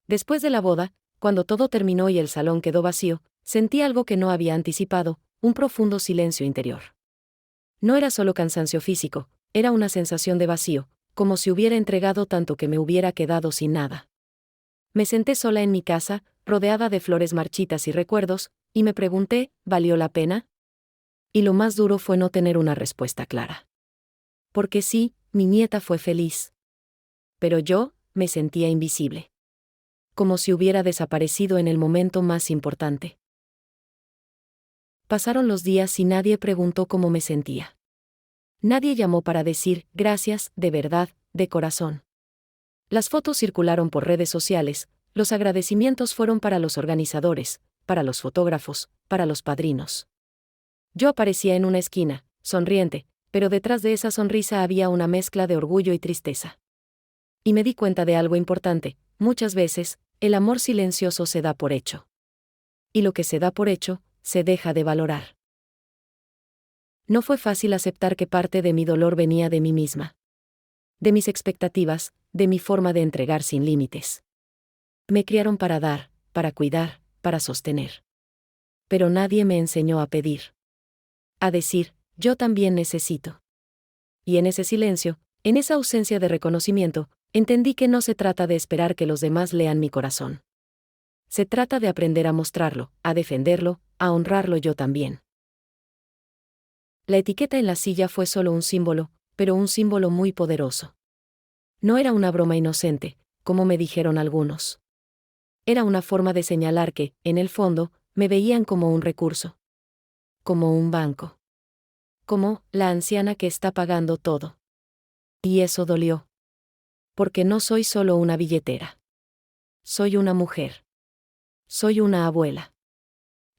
Después de la boda, cuando todo terminó y el salón quedó vacío, sentí algo que no había anticipado, un profundo silencio interior. No era solo cansancio físico, era una sensación de vacío, como si hubiera entregado tanto que me hubiera quedado sin nada. Me senté sola en mi casa, rodeada de flores marchitas y recuerdos, y me pregunté, ¿valió la pena? Y lo más duro fue no tener una respuesta clara. Porque sí, mi nieta fue feliz. Pero yo, me sentía invisible. Como si hubiera desaparecido en el momento más importante. Pasaron los días y nadie preguntó cómo me sentía. Nadie llamó para decir, gracias, de verdad, de corazón. Las fotos circularon por redes sociales, los agradecimientos fueron para los organizadores, para los fotógrafos, para los padrinos. Yo aparecía en una esquina, sonriente, pero detrás de esa sonrisa había una mezcla de orgullo y tristeza. Y me di cuenta de algo importante, muchas veces, el amor silencioso se da por hecho. Y lo que se da por hecho, se deja de valorar. No fue fácil aceptar que parte de mi dolor venía de mí misma. De mis expectativas, de mi forma de entregar sin límites. Me criaron para dar, para cuidar, para sostener. Pero nadie me enseñó a pedir. A decir, yo también necesito. Y en ese silencio, en esa ausencia de reconocimiento, entendí que no se trata de esperar que los demás lean mi corazón. Se trata de aprender a mostrarlo, a defenderlo, a honrarlo yo también. La etiqueta en la silla fue solo un símbolo, pero un símbolo muy poderoso. No era una broma inocente, como me dijeron algunos. Era una forma de señalar que, en el fondo, me veían como un recurso. Como un banco. Como la anciana que está pagando todo. Y eso dolió. Porque no soy solo una billetera. Soy una mujer. Soy una abuela.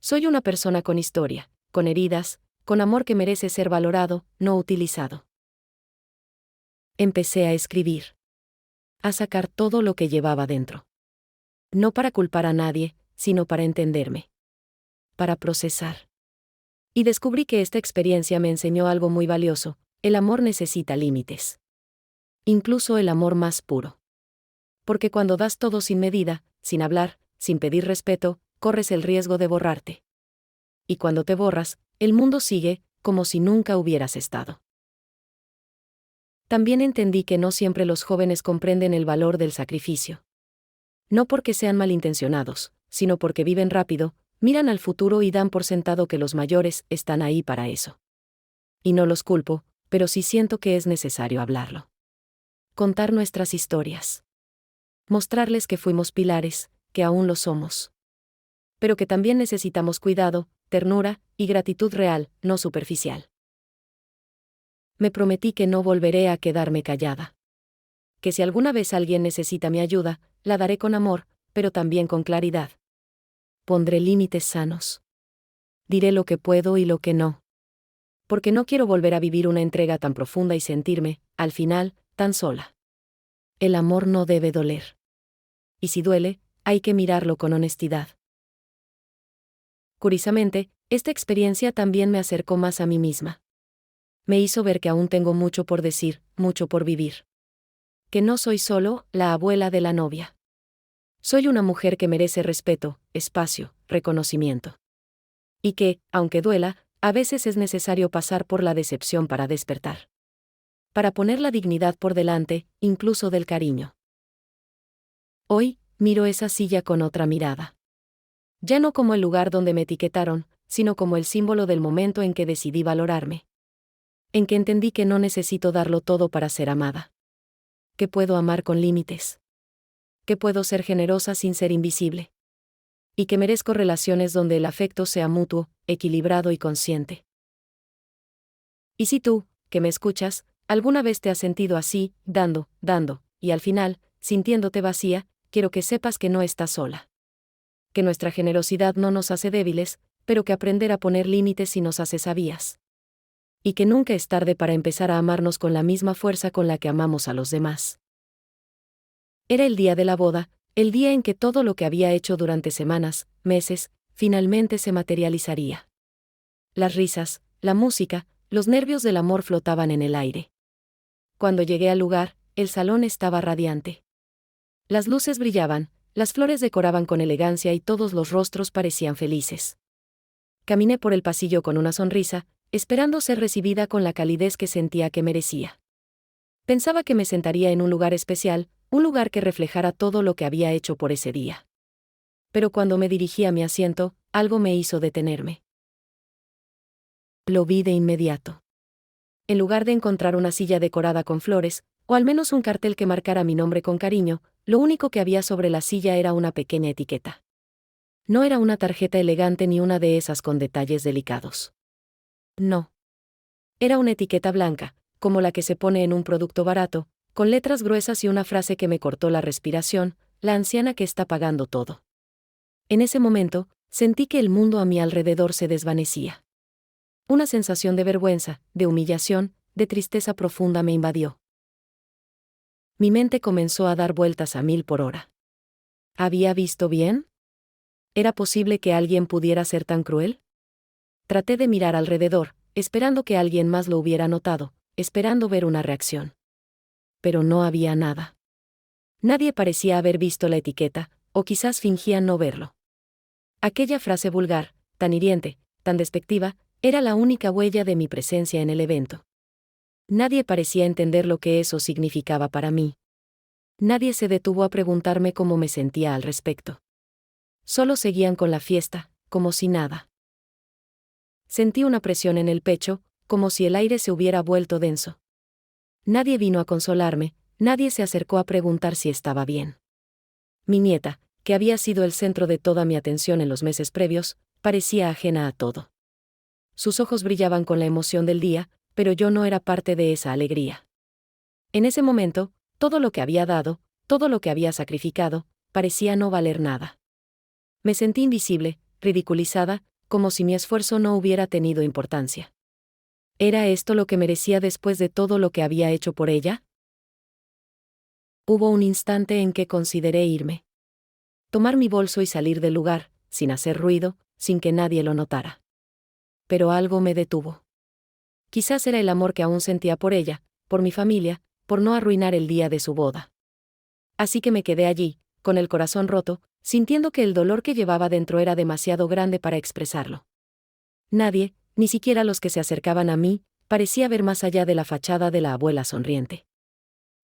Soy una persona con historia, con heridas, con amor que merece ser valorado, no utilizado. Empecé a escribir. A sacar todo lo que llevaba dentro. No para culpar a nadie, sino para entenderme. Para procesar. Y descubrí que esta experiencia me enseñó algo muy valioso: el amor necesita límites. Incluso el amor más puro. Porque cuando das todo sin medida, sin hablar, sin pedir respeto, corres el riesgo de borrarte. Y cuando te borras, el mundo sigue, como si nunca hubieras estado. También entendí que no siempre los jóvenes comprenden el valor del sacrificio. No porque sean malintencionados, sino porque viven rápido, miran al futuro y dan por sentado que los mayores están ahí para eso. Y no los culpo, pero sí siento que es necesario hablarlo. Contar nuestras historias. Mostrarles que fuimos pilares, que aún lo somos. Pero que también necesitamos cuidado, ternura y gratitud real, no superficial. Me prometí que no volveré a quedarme callada. Que si alguna vez alguien necesita mi ayuda, la daré con amor, pero también con claridad. Pondré límites sanos. Diré lo que puedo y lo que no. Porque no quiero volver a vivir una entrega tan profunda y sentirme, al final, tan sola. El amor no debe doler. Y si duele, hay que mirarlo con honestidad. Curiosamente, esta experiencia también me acercó más a mí misma. Me hizo ver que aún tengo mucho por decir, mucho por vivir. Que no soy solo la abuela de la novia. Soy una mujer que merece respeto, espacio, reconocimiento. Y que, aunque duela, a veces es necesario pasar por la decepción para despertar. Para poner la dignidad por delante, incluso del cariño. Hoy, miro esa silla con otra mirada. Ya no como el lugar donde me etiquetaron, sino como el símbolo del momento en que decidí valorarme. En que entendí que no necesito darlo todo para ser amada. Que puedo amar con límites. Que puedo ser generosa sin ser invisible. Y que merezco relaciones donde el afecto sea mutuo, equilibrado y consciente. Y si tú, que me escuchas, alguna vez te has sentido así, dando, y al final, sintiéndote vacía, quiero que sepas que no estás sola. Que nuestra generosidad no nos hace débiles, pero que aprender a poner límites sí nos hace sabias. Y que nunca es tarde para empezar a amarnos con la misma fuerza con la que amamos a los demás. Era el día de la boda, el día en que todo lo que había hecho durante semanas, meses, finalmente se materializaría. Las risas, la música, los nervios del amor flotaban en el aire. Cuando llegué al lugar, el salón estaba radiante. Las luces brillaban, las flores decoraban con elegancia y todos los rostros parecían felices. Caminé por el pasillo con una sonrisa, esperando ser recibida con la calidez que sentía que merecía. Pensaba que me sentaría en un lugar especial, un lugar que reflejara todo lo que había hecho por ese día. Pero cuando me dirigí a mi asiento, algo me hizo detenerme. Lo vi de inmediato. En lugar de encontrar una silla decorada con flores, o al menos un cartel que marcara mi nombre con cariño, lo único que había sobre la silla era una pequeña etiqueta. No era una tarjeta elegante ni una de esas con detalles delicados. No. Era una etiqueta blanca, como la que se pone en un producto barato, con letras gruesas y una frase que me cortó la respiración: la anciana que está pagando todo. En ese momento, sentí que el mundo a mi alrededor se desvanecía. Una sensación de vergüenza, de humillación, de tristeza profunda me invadió. Mi mente comenzó a dar vueltas a 1000 por hora. ¿Había visto bien? ¿Era posible que alguien pudiera ser tan cruel? Traté de mirar alrededor, esperando que alguien más lo hubiera notado, esperando ver una reacción. Pero no había nada. Nadie parecía haber visto la etiqueta, o quizás fingían no verlo. Aquella frase vulgar, tan hiriente, tan despectiva, era la única huella de mi presencia en el evento. Nadie parecía entender lo que eso significaba para mí. Nadie se detuvo a preguntarme cómo me sentía al respecto. Solo seguían con la fiesta, como si nada. Sentí una presión en el pecho, como si el aire se hubiera vuelto denso. Nadie vino a consolarme, nadie se acercó a preguntar si estaba bien. Mi nieta, que había sido el centro de toda mi atención en los meses previos, parecía ajena a todo. Sus ojos brillaban con la emoción del día, pero yo no era parte de esa alegría. En ese momento, todo lo que había dado, todo lo que había sacrificado, parecía no valer nada. Me sentí invisible, ridiculizada, como si mi esfuerzo no hubiera tenido importancia. ¿Era esto lo que merecía después de todo lo que había hecho por ella? Hubo un instante en que consideré irme. Tomar mi bolso y salir del lugar, sin hacer ruido, sin que nadie lo notara. Pero algo me detuvo. Quizás era el amor que aún sentía por ella, por mi familia, por no arruinar el día de su boda. Así que me quedé allí, con el corazón roto, sintiendo que el dolor que llevaba dentro era demasiado grande para expresarlo. Nadie, ni siquiera los que se acercaban a mí, parecía ver más allá de la fachada de la abuela sonriente.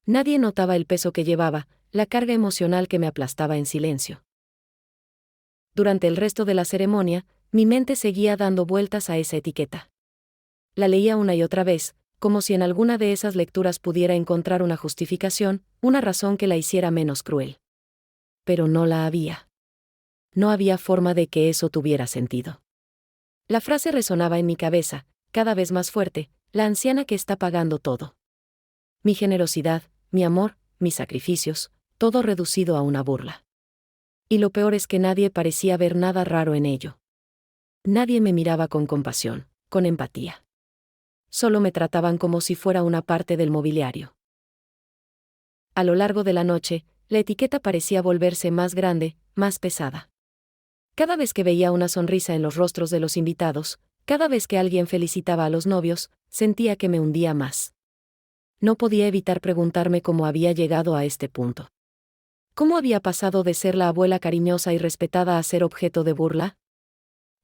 Nadie notaba el peso que llevaba, la carga emocional que me aplastaba en silencio. Durante el resto de la ceremonia, mi mente seguía dando vueltas a esa etiqueta. La leía una y otra vez, como si en alguna de esas lecturas pudiera encontrar una justificación, una razón que la hiciera menos cruel. Pero no la había. No había forma de que eso tuviera sentido. La frase resonaba en mi cabeza, cada vez más fuerte: la anciana que está pagando todo. Mi generosidad, mi amor, mis sacrificios, todo reducido a una burla. Y lo peor es que nadie parecía ver nada raro en ello. Nadie me miraba con compasión, con empatía. Solo me trataban como si fuera una parte del mobiliario. A lo largo de la noche, la etiqueta parecía volverse más grande, más pesada. Cada vez que veía una sonrisa en los rostros de los invitados, cada vez que alguien felicitaba a los novios, sentía que me hundía más. No podía evitar preguntarme cómo había llegado a este punto. ¿Cómo había pasado de ser la abuela cariñosa y respetada a ser objeto de burla?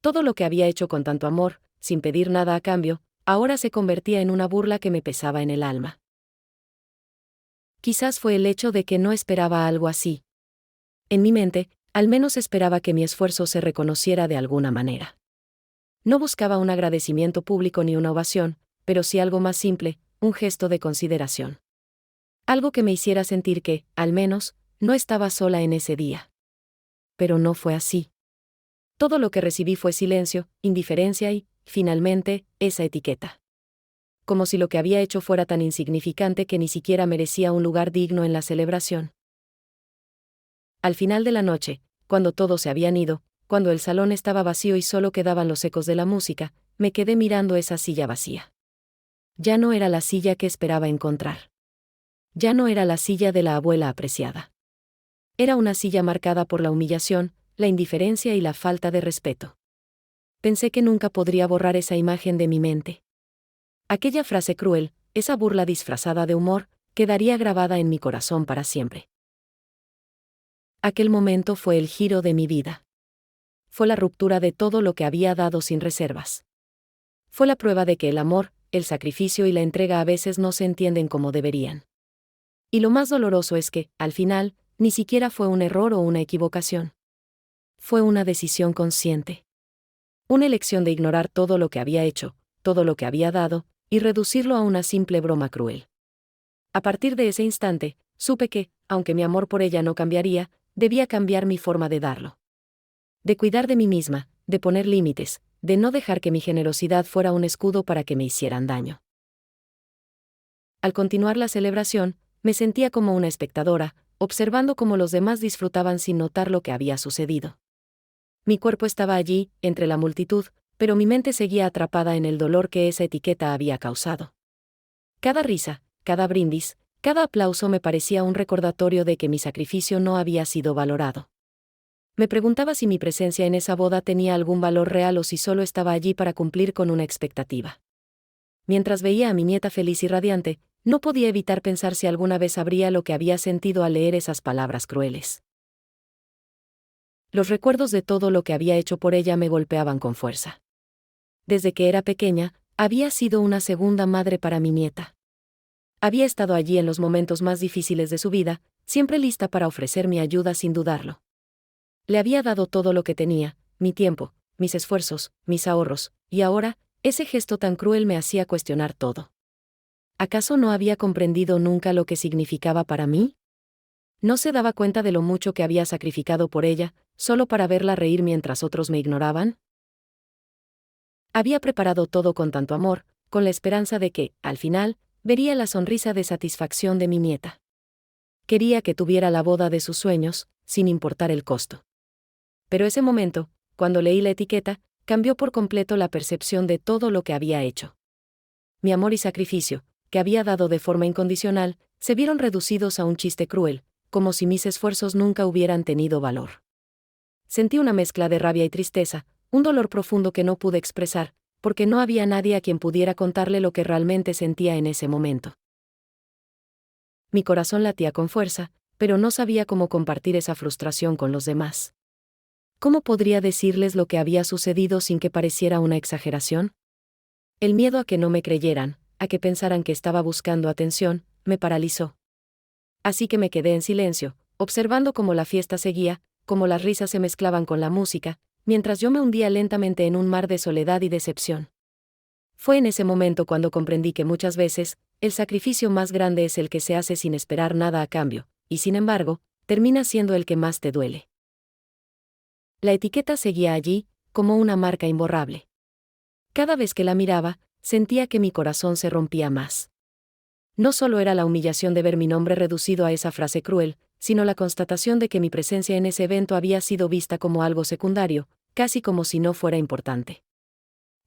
Todo lo que había hecho con tanto amor, sin pedir nada a cambio, ahora se convertía en una burla que me pesaba en el alma. Quizás fue el hecho de que no esperaba algo así. En mi mente, al menos esperaba que mi esfuerzo se reconociera de alguna manera. No buscaba un agradecimiento público ni una ovación, pero sí algo más simple, un gesto de consideración. Algo que me hiciera sentir que, al menos, no estaba sola en ese día. Pero no fue así. Todo lo que recibí fue silencio, indiferencia y, finalmente, esa etiqueta. Como si lo que había hecho fuera tan insignificante que ni siquiera merecía un lugar digno en la celebración. Al final de la noche, cuando todos se habían ido, cuando el salón estaba vacío y solo quedaban los ecos de la música, me quedé mirando esa silla vacía. Ya no era la silla que esperaba encontrar. Ya no era la silla de la abuela apreciada. Era una silla marcada por la humillación, la indiferencia y la falta de respeto. Pensé que nunca podría borrar esa imagen de mi mente. Aquella frase cruel, esa burla disfrazada de humor, quedaría grabada en mi corazón para siempre. Aquel momento fue el giro de mi vida. Fue la ruptura de todo lo que había dado sin reservas. Fue la prueba de que el amor, el sacrificio y la entrega a veces no se entienden como deberían. Y lo más doloroso es que, al final, ni siquiera fue un error o una equivocación. Fue una decisión consciente. Una elección de ignorar todo lo que había hecho, todo lo que había dado, y reducirlo a una simple broma cruel. A partir de ese instante, supe que, aunque mi amor por ella no cambiaría, debía cambiar mi forma de darlo. De cuidar de mí misma, de poner límites, de no dejar que mi generosidad fuera un escudo para que me hicieran daño. Al continuar la celebración, me sentía como una espectadora, observando cómo los demás disfrutaban sin notar lo que había sucedido. Mi cuerpo estaba allí, entre la multitud, pero mi mente seguía atrapada en el dolor que esa etiqueta había causado. Cada risa, cada brindis, cada aplauso me parecía un recordatorio de que mi sacrificio no había sido valorado. Me preguntaba si mi presencia en esa boda tenía algún valor real o si solo estaba allí para cumplir con una expectativa. Mientras veía a mi nieta feliz y radiante, no podía evitar pensar si alguna vez sabría lo que había sentido al leer esas palabras crueles. Los recuerdos de todo lo que había hecho por ella me golpeaban con fuerza. Desde que era pequeña, había sido una segunda madre para mi nieta. Había estado allí en los momentos más difíciles de su vida, siempre lista para ofrecer mi ayuda sin dudarlo. Le había dado todo lo que tenía, mi tiempo, mis esfuerzos, mis ahorros, y ahora, ese gesto tan cruel me hacía cuestionar todo. ¿Acaso no había comprendido nunca lo que significaba para mí? ¿No se daba cuenta de lo mucho que había sacrificado por ella, solo para verla reír mientras otros me ignoraban? Había preparado todo con tanto amor, con la esperanza de que, al final, vería la sonrisa de satisfacción de mi nieta. Quería que tuviera la boda de sus sueños, sin importar el costo. Pero ese momento, cuando leí la etiqueta, cambió por completo la percepción de todo lo que había hecho. Mi amor y sacrificio, que había dado de forma incondicional, se vieron reducidos a un chiste cruel, como si mis esfuerzos nunca hubieran tenido valor. Sentí una mezcla de rabia y tristeza, un dolor profundo que no pude expresar, porque no había nadie a quien pudiera contarle lo que realmente sentía en ese momento. Mi corazón latía con fuerza, pero no sabía cómo compartir esa frustración con los demás. ¿Cómo podría decirles lo que había sucedido sin que pareciera una exageración? El miedo a que no me creyeran, a que pensaran que estaba buscando atención, me paralizó. Así que me quedé en silencio, observando cómo la fiesta seguía, cómo las risas se mezclaban con la música, mientras yo me hundía lentamente en un mar de soledad y decepción. Fue en ese momento cuando comprendí que muchas veces, el sacrificio más grande es el que se hace sin esperar nada a cambio, y sin embargo, termina siendo el que más te duele. La etiqueta seguía allí, como una marca imborrable. Cada vez que la miraba, sentía que mi corazón se rompía más. No solo era la humillación de ver mi nombre reducido a esa frase cruel, sino la constatación de que mi presencia en ese evento había sido vista como algo secundario, casi como si no fuera importante.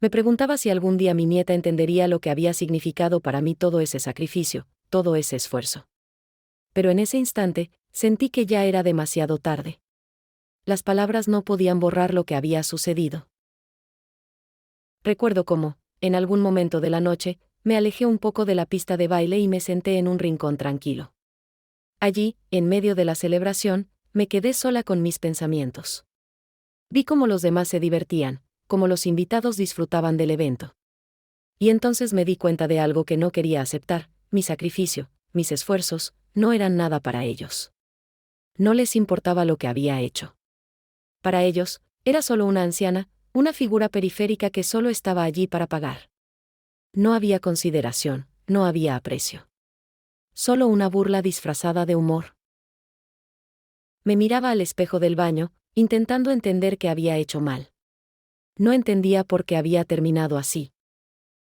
Me preguntaba si algún día mi nieta entendería lo que había significado para mí todo ese sacrificio, todo ese esfuerzo. Pero en ese instante, sentí que ya era demasiado tarde. Las palabras no podían borrar lo que había sucedido. Recuerdo cómo, en algún momento de la noche, me alejé un poco de la pista de baile y me senté en un rincón tranquilo. Allí, en medio de la celebración, me quedé sola con mis pensamientos. Vi cómo los demás se divertían, cómo los invitados disfrutaban del evento. Y entonces me di cuenta de algo que no quería aceptar: mi sacrificio, mis esfuerzos, no eran nada para ellos. No les importaba lo que había hecho. Para ellos, era solo una anciana, una figura periférica que solo estaba allí para pagar. No había consideración, no había aprecio. Solo una burla disfrazada de humor. Me miraba al espejo del baño, intentando entender qué había hecho mal. No entendía por qué había terminado así.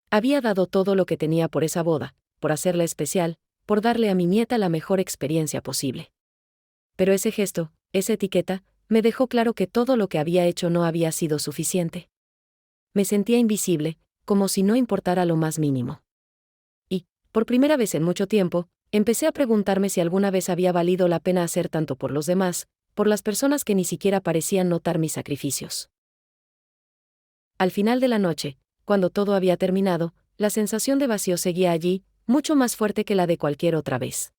Había dado todo lo que tenía por esa boda, por hacerla especial, por darle a mi nieta la mejor experiencia posible. Pero ese gesto, esa etiqueta, me dejó claro que todo lo que había hecho no había sido suficiente. Me sentía invisible, como si no importara lo más mínimo. Y, por primera vez en mucho tiempo, empecé a preguntarme si alguna vez había valido la pena hacer tanto por los demás, por las personas que ni siquiera parecían notar mis sacrificios. Al final de la noche, cuando todo había terminado, la sensación de vacío seguía allí, mucho más fuerte que la de cualquier otra vez.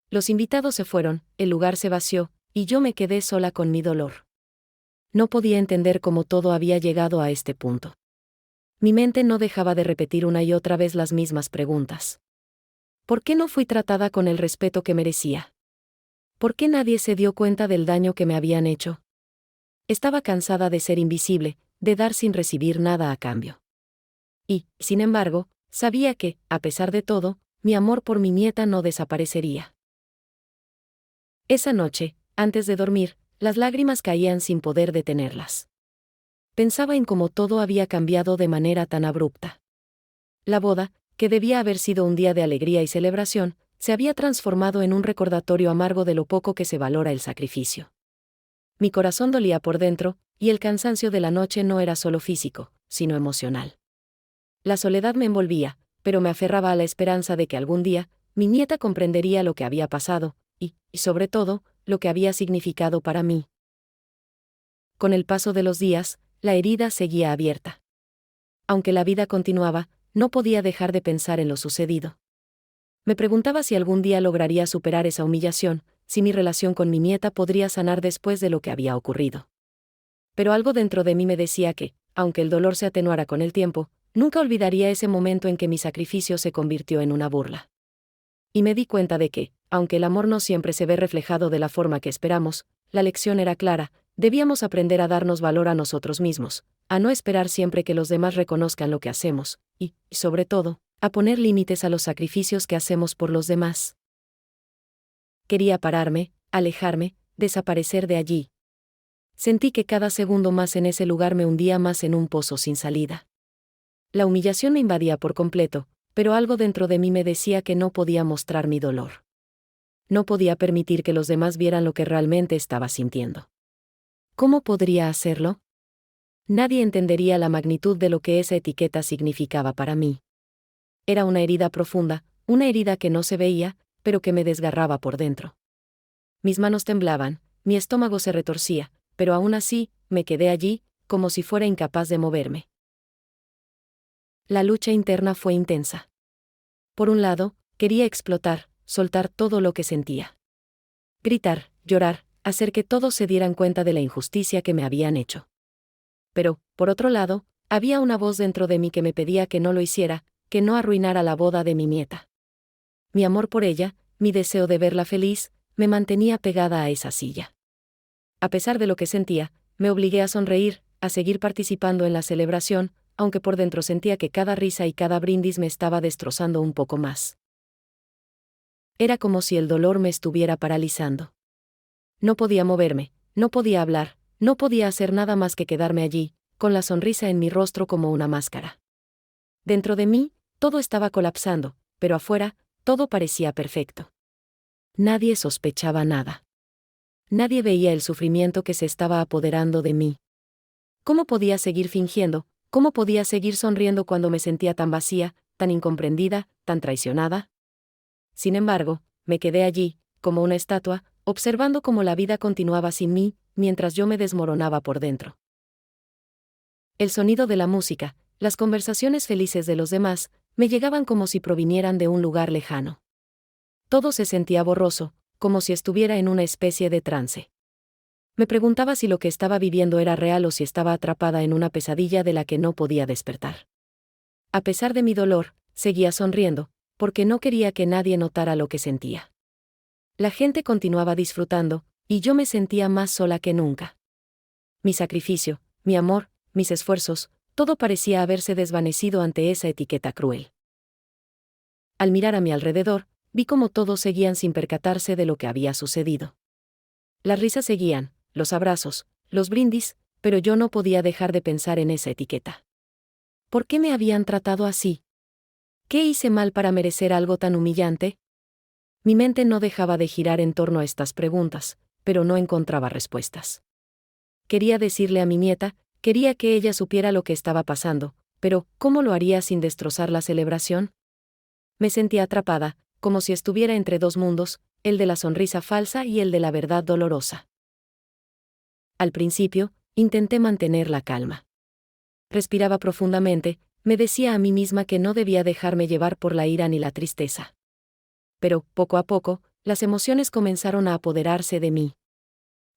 Los invitados se fueron, el lugar se vació, y yo me quedé sola con mi dolor. No podía entender cómo todo había llegado a este punto. Mi mente no dejaba de repetir una y otra vez las mismas preguntas. ¿Por qué no fui tratada con el respeto que merecía? ¿Por qué nadie se dio cuenta del daño que me habían hecho? Estaba cansada de ser invisible, de dar sin recibir nada a cambio. Y, sin embargo, sabía que, a pesar de todo, mi amor por mi nieta no desaparecería. Esa noche, antes de dormir, las lágrimas caían sin poder detenerlas. Pensaba en cómo todo había cambiado de manera tan abrupta. La boda, que debía haber sido un día de alegría y celebración, se había transformado en un recordatorio amargo de lo poco que se valora el sacrificio. Mi corazón dolía por dentro, y el cansancio de la noche no era solo físico, sino emocional. La soledad me envolvía, pero me aferraba a la esperanza de que algún día, mi nieta comprendería lo que había pasado, y, sobre todo, lo que había significado para mí. Con el paso de los días, la herida seguía abierta. Aunque la vida continuaba, no podía dejar de pensar en lo sucedido. Me preguntaba si algún día lograría superar esa humillación, si mi relación con mi nieta podría sanar después de lo que había ocurrido. Pero algo dentro de mí me decía que, aunque el dolor se atenuara con el tiempo, nunca olvidaría ese momento en que mi sacrificio se convirtió en una burla. Y me di cuenta de que, aunque el amor no siempre se ve reflejado de la forma que esperamos, la lección era clara: debíamos aprender a darnos valor a nosotros mismos, a no esperar siempre que los demás reconozcan lo que hacemos, y, sobre todo, a poner límites a los sacrificios que hacemos por los demás. Quería pararme, alejarme, desaparecer de allí. Sentí que cada segundo más en ese lugar me hundía más en un pozo sin salida. La humillación me invadía por completo, pero algo dentro de mí me decía que no podía mostrar mi dolor. No podía permitir que los demás vieran lo que realmente estaba sintiendo. ¿Cómo podría hacerlo? Nadie entendería la magnitud de lo que esa etiqueta significaba para mí. Era una herida profunda, una herida que no se veía, pero que me desgarraba por dentro. Mis manos temblaban, mi estómago se retorcía, pero aún así, me quedé allí, como si fuera incapaz de moverme. La lucha interna fue intensa. Por un lado, quería explotar, soltar todo lo que sentía. Gritar, llorar, hacer que todos se dieran cuenta de la injusticia que me habían hecho. Pero, por otro lado, había una voz dentro de mí que me pedía que no lo hiciera, que no arruinara la boda de mi nieta. Mi amor por ella, mi deseo de verla feliz, me mantenía pegada a esa silla. A pesar de lo que sentía, me obligué a sonreír, a seguir participando en la celebración, aunque por dentro sentía que cada risa y cada brindis me estaba destrozando un poco más. Era como si el dolor me estuviera paralizando. No podía moverme, no podía hablar, no podía hacer nada más que quedarme allí, con la sonrisa en mi rostro como una máscara. Dentro de mí, todo estaba colapsando, pero afuera, todo parecía perfecto. Nadie sospechaba nada. Nadie veía el sufrimiento que se estaba apoderando de mí. ¿Cómo podía seguir fingiendo? ¿Cómo podía seguir sonriendo cuando me sentía tan vacía, tan incomprendida, tan traicionada? Sin embargo, me quedé allí, como una estatua, observando cómo la vida continuaba sin mí, mientras yo me desmoronaba por dentro. El sonido de la música, las conversaciones felices de los demás, me llegaban como si provinieran de un lugar lejano. Todo se sentía borroso, como si estuviera en una especie de trance. Me preguntaba si lo que estaba viviendo era real o si estaba atrapada en una pesadilla de la que no podía despertar. A pesar de mi dolor, seguía sonriendo, porque no quería que nadie notara lo que sentía. La gente continuaba disfrutando, y yo me sentía más sola que nunca. Mi sacrificio, mi amor, mis esfuerzos, todo parecía haberse desvanecido ante esa etiqueta cruel. Al mirar a mi alrededor, vi cómo todos seguían sin percatarse de lo que había sucedido. Las risas seguían, los abrazos, los brindis, pero yo no podía dejar de pensar en esa etiqueta. ¿Por qué me habían tratado así? ¿Qué hice mal para merecer algo tan humillante? Mi mente no dejaba de girar en torno a estas preguntas, pero no encontraba respuestas. Quería decirle a mi nieta, quería que ella supiera lo que estaba pasando, pero ¿cómo lo haría sin destrozar la celebración? Me sentía atrapada, como si estuviera entre dos mundos, el de la sonrisa falsa y el de la verdad dolorosa. Al principio, intenté mantener la calma. Respiraba profundamente, me decía a mí misma que no debía dejarme llevar por la ira ni la tristeza. Pero, poco a poco, las emociones comenzaron a apoderarse de mí.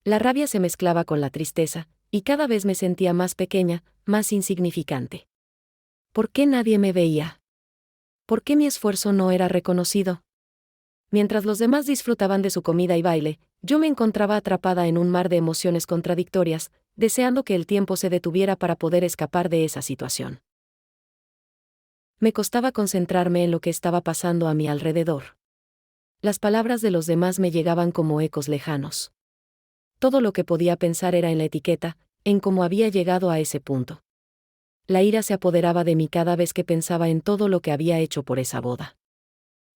La rabia se mezclaba con la tristeza, y cada vez me sentía más pequeña, más insignificante. ¿Por qué nadie me veía? ¿Por qué mi esfuerzo no era reconocido? Mientras los demás disfrutaban de su comida y baile, yo me encontraba atrapada en un mar de emociones contradictorias, deseando que el tiempo se detuviera para poder escapar de esa situación. Me costaba concentrarme en lo que estaba pasando a mi alrededor. Las palabras de los demás me llegaban como ecos lejanos. Todo lo que podía pensar era en la etiqueta, en cómo había llegado a ese punto. La ira se apoderaba de mí cada vez que pensaba en todo lo que había hecho por esa boda.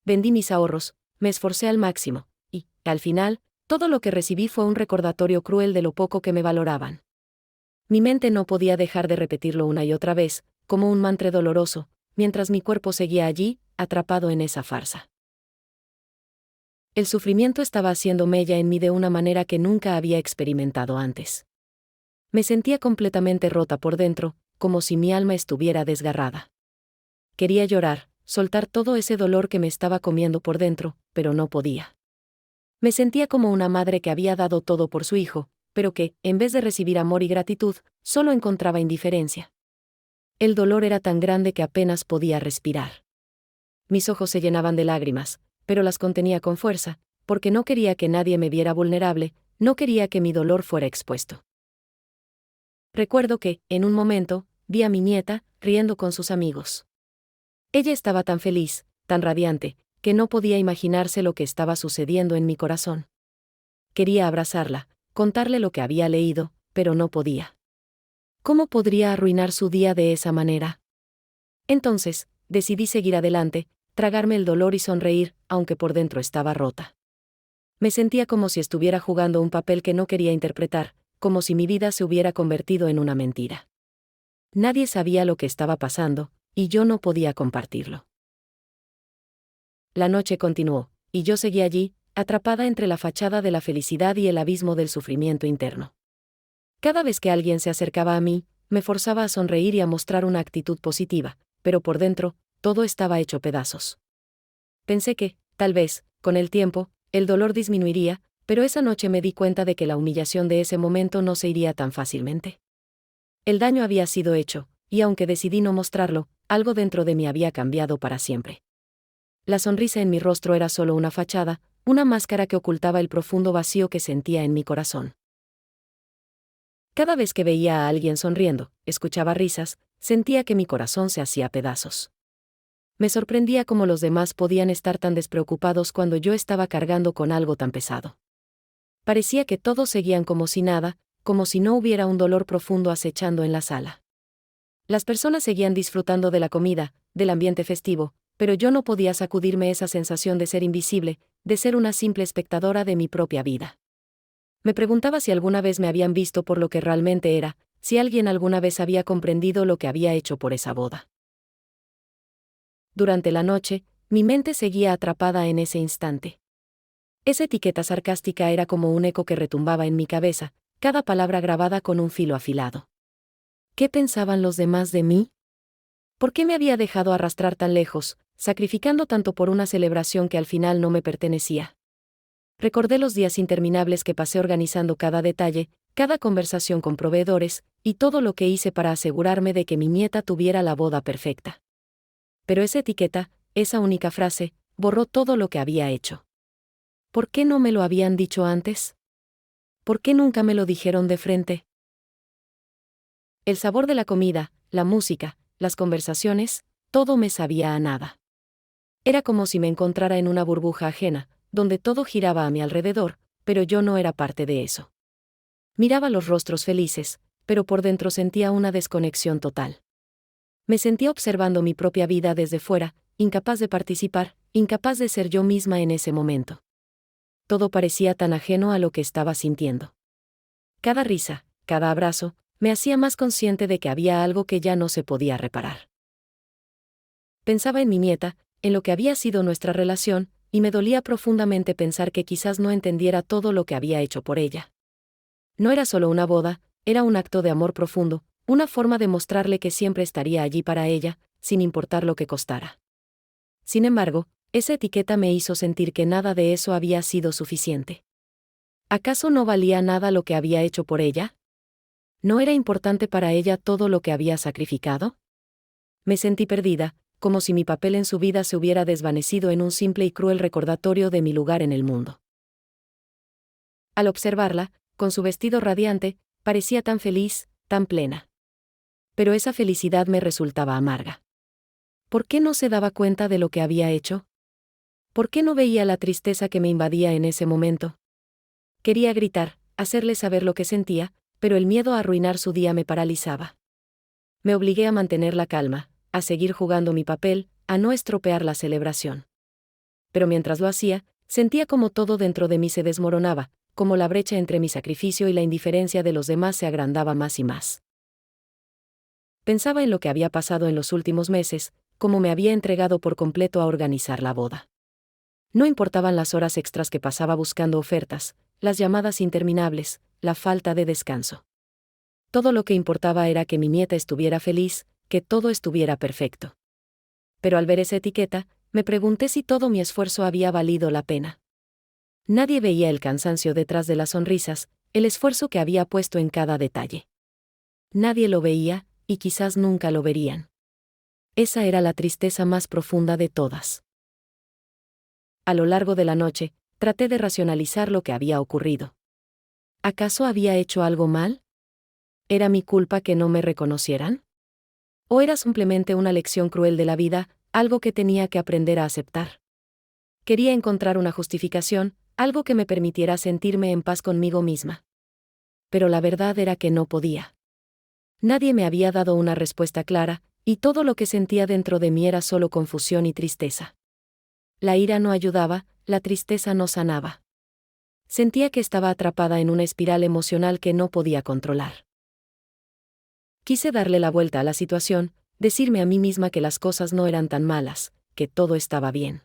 Vendí mis ahorros, me esforcé al máximo, y, al final, todo lo que recibí fue un recordatorio cruel de lo poco que me valoraban. Mi mente no podía dejar de repetirlo una y otra vez, como un mantra doloroso, mientras mi cuerpo seguía allí, atrapado en esa farsa. El sufrimiento estaba haciendo mella en mí de una manera que nunca había experimentado antes. Me sentía completamente rota por dentro, como si mi alma estuviera desgarrada. Quería llorar, soltar todo ese dolor que me estaba comiendo por dentro, pero no podía. Me sentía como una madre que había dado todo por su hijo, pero que, en vez de recibir amor y gratitud, solo encontraba indiferencia. El dolor era tan grande que apenas podía respirar. Mis ojos se llenaban de lágrimas, pero las contenía con fuerza, porque no quería que nadie me viera vulnerable, no quería que mi dolor fuera expuesto. Recuerdo que, en un momento, vi a mi nieta, riendo con sus amigos. Ella estaba tan feliz, tan radiante, que no podía imaginarse lo que estaba sucediendo en mi corazón. Quería abrazarla, contarle lo que había leído, pero no podía. ¿Cómo podría arruinar su día de esa manera? Entonces, decidí seguir adelante, tragarme el dolor y sonreír, aunque por dentro estaba rota. Me sentía como si estuviera jugando un papel que no quería interpretar, como si mi vida se hubiera convertido en una mentira. Nadie sabía lo que estaba pasando, y yo no podía compartirlo. La noche continuó, y yo seguí allí, atrapada entre la fachada de la felicidad y el abismo del sufrimiento interno. Cada vez que alguien se acercaba a mí, me forzaba a sonreír y a mostrar una actitud positiva, pero por dentro, todo estaba hecho pedazos. Pensé que, tal vez, con el tiempo, el dolor disminuiría, pero esa noche me di cuenta de que la humillación de ese momento no se iría tan fácilmente. El daño había sido hecho, y aunque decidí no mostrarlo, algo dentro de mí había cambiado para siempre. La sonrisa en mi rostro era solo una fachada, una máscara que ocultaba el profundo vacío que sentía en mi corazón. Cada vez que veía a alguien sonriendo, escuchaba risas, sentía que mi corazón se hacía pedazos. Me sorprendía cómo los demás podían estar tan despreocupados cuando yo estaba cargando con algo tan pesado. Parecía que todos seguían como si nada, como si no hubiera un dolor profundo acechando en la sala. Las personas seguían disfrutando de la comida, del ambiente festivo, pero yo no podía sacudirme esa sensación de ser invisible, de ser una simple espectadora de mi propia vida. Me preguntaba si alguna vez me habían visto por lo que realmente era, si alguien alguna vez había comprendido lo que había hecho por esa boda. Durante la noche, mi mente seguía atrapada en ese instante. Esa etiqueta sarcástica era como un eco que retumbaba en mi cabeza, cada palabra grabada con un filo afilado. ¿Qué pensaban los demás de mí? ¿Por qué me había dejado arrastrar tan lejos, sacrificando tanto por una celebración que al final no me pertenecía? Recordé los días interminables que pasé organizando cada detalle, cada conversación con proveedores, y todo lo que hice para asegurarme de que mi nieta tuviera la boda perfecta. Pero esa etiqueta, esa única frase, borró todo lo que había hecho. ¿Por qué no me lo habían dicho antes? ¿Por qué nunca me lo dijeron de frente? El sabor de la comida, la música, las conversaciones, todo me sabía a nada. Era como si me encontrara en una burbuja ajena, donde todo giraba a mi alrededor, pero yo no era parte de eso. Miraba los rostros felices, pero por dentro sentía una desconexión total. Me sentía observando mi propia vida desde fuera, incapaz de participar, incapaz de ser yo misma en ese momento. Todo parecía tan ajeno a lo que estaba sintiendo. Cada risa, cada abrazo, me hacía más consciente de que había algo que ya no se podía reparar. Pensaba en mi nieta, en lo que había sido nuestra relación, y me dolía profundamente pensar que quizás no entendiera todo lo que había hecho por ella. No era solo una boda, era un acto de amor profundo, una forma de mostrarle que siempre estaría allí para ella, sin importar lo que costara. Sin embargo, esa etiqueta me hizo sentir que nada de eso había sido suficiente. ¿Acaso no valía nada lo que había hecho por ella? ¿No era importante para ella todo lo que había sacrificado? Me sentí perdida, como si mi papel en su vida se hubiera desvanecido en un simple y cruel recordatorio de mi lugar en el mundo. Al observarla, con su vestido radiante, parecía tan feliz, tan plena. Pero esa felicidad me resultaba amarga. ¿Por qué no se daba cuenta de lo que había hecho? ¿Por qué no veía la tristeza que me invadía en ese momento? Quería gritar, hacerle saber lo que sentía, pero el miedo a arruinar su día me paralizaba. Me obligué a mantener la calma, a seguir jugando mi papel, a no estropear la celebración. Pero mientras lo hacía, sentía como todo dentro de mí se desmoronaba, como la brecha entre mi sacrificio y la indiferencia de los demás se agrandaba más y más. Pensaba en lo que había pasado en los últimos meses, cómo me había entregado por completo a organizar la boda. No importaban las horas extras que pasaba buscando ofertas, las llamadas interminables, la falta de descanso. Todo lo que importaba era que mi nieta estuviera feliz, que todo estuviera perfecto. Pero al ver esa etiqueta, me pregunté si todo mi esfuerzo había valido la pena. Nadie veía el cansancio detrás de las sonrisas, el esfuerzo que había puesto en cada detalle. Nadie lo veía, y quizás nunca lo verían. Esa era la tristeza más profunda de todas. A lo largo de la noche, traté de racionalizar lo que había ocurrido. ¿Acaso había hecho algo mal? ¿Era mi culpa que no me reconocieran? ¿O era simplemente una lección cruel de la vida, algo que tenía que aprender a aceptar? Quería encontrar una justificación, algo que me permitiera sentirme en paz conmigo misma. Pero la verdad era que no podía. Nadie me había dado una respuesta clara, y todo lo que sentía dentro de mí era solo confusión y tristeza. La ira no ayudaba, la tristeza no sanaba. Sentía que estaba atrapada en una espiral emocional que no podía controlar. Quise darle la vuelta a la situación, decirme a mí misma que las cosas no eran tan malas, que todo estaba bien.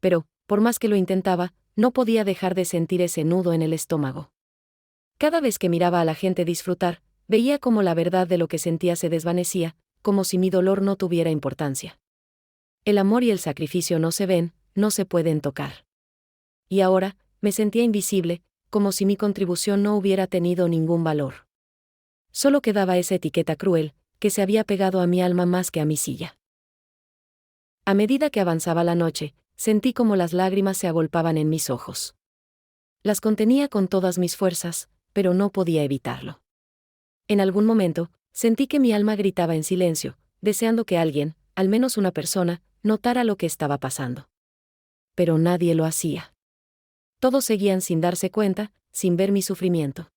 Pero, por más que lo intentaba, no podía dejar de sentir ese nudo en el estómago. Cada vez que miraba a la gente disfrutar, veía cómo la verdad de lo que sentía se desvanecía, como si mi dolor no tuviera importancia. El amor y el sacrificio no se ven, no se pueden tocar. Y ahora, me sentía invisible, como si mi contribución no hubiera tenido ningún valor. Solo quedaba esa etiqueta cruel, que se había pegado a mi alma más que a mi silla. A medida que avanzaba la noche, sentí como las lágrimas se agolpaban en mis ojos. Las contenía con todas mis fuerzas, pero no podía evitarlo. En algún momento, sentí que mi alma gritaba en silencio, deseando que alguien, al menos una persona, notara lo que estaba pasando. Pero nadie lo hacía. Todos seguían sin darse cuenta, sin ver mi sufrimiento.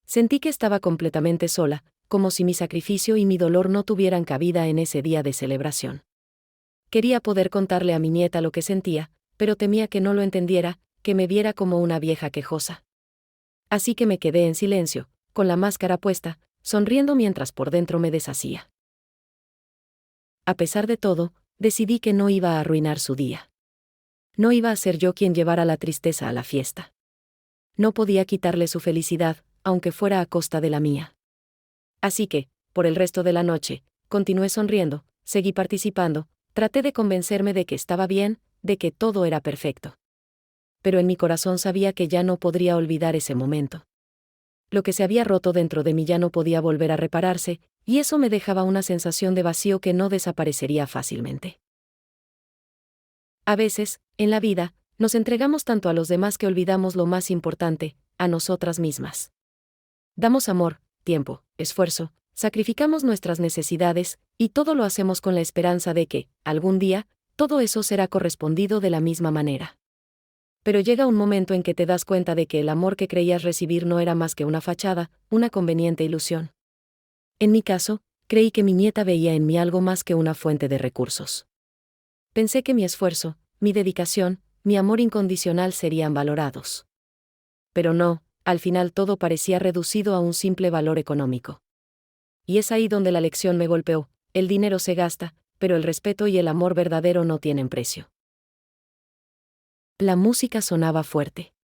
Sentí que estaba completamente sola, como si mi sacrificio y mi dolor no tuvieran cabida en ese día de celebración. Quería poder contarle a mi nieta lo que sentía, pero temía que no lo entendiera, que me viera como una vieja quejosa. Así que me quedé en silencio, con la máscara puesta, sonriendo mientras por dentro me deshacía. A pesar de todo, decidí que no iba a arruinar su día. No iba a ser yo quien llevara la tristeza a la fiesta. No podía quitarle su felicidad, aunque fuera a costa de la mía. Así que, por el resto de la noche, continué sonriendo, seguí participando, traté de convencerme de que estaba bien, de que todo era perfecto. Pero en mi corazón sabía que ya no podría olvidar ese momento. Lo que se había roto dentro de mí ya no podía volver a repararse, y eso me dejaba una sensación de vacío que no desaparecería fácilmente. A veces, en la vida, nos entregamos tanto a los demás que olvidamos lo más importante, a nosotras mismas. Damos amor, tiempo, esfuerzo, sacrificamos nuestras necesidades, y todo lo hacemos con la esperanza de que, algún día, todo eso será correspondido de la misma manera. Pero llega un momento en que te das cuenta de que el amor que creías recibir no era más que una fachada, una conveniente ilusión. En mi caso, creí que mi nieta veía en mí algo más que una fuente de recursos. Pensé que mi esfuerzo, mi dedicación, mi amor incondicional serían valorados. Pero no, al final todo parecía reducido a un simple valor económico. Y es ahí donde la lección me golpeó: el dinero se gasta, pero el respeto y el amor verdadero no tienen precio. La música sonaba fuerte.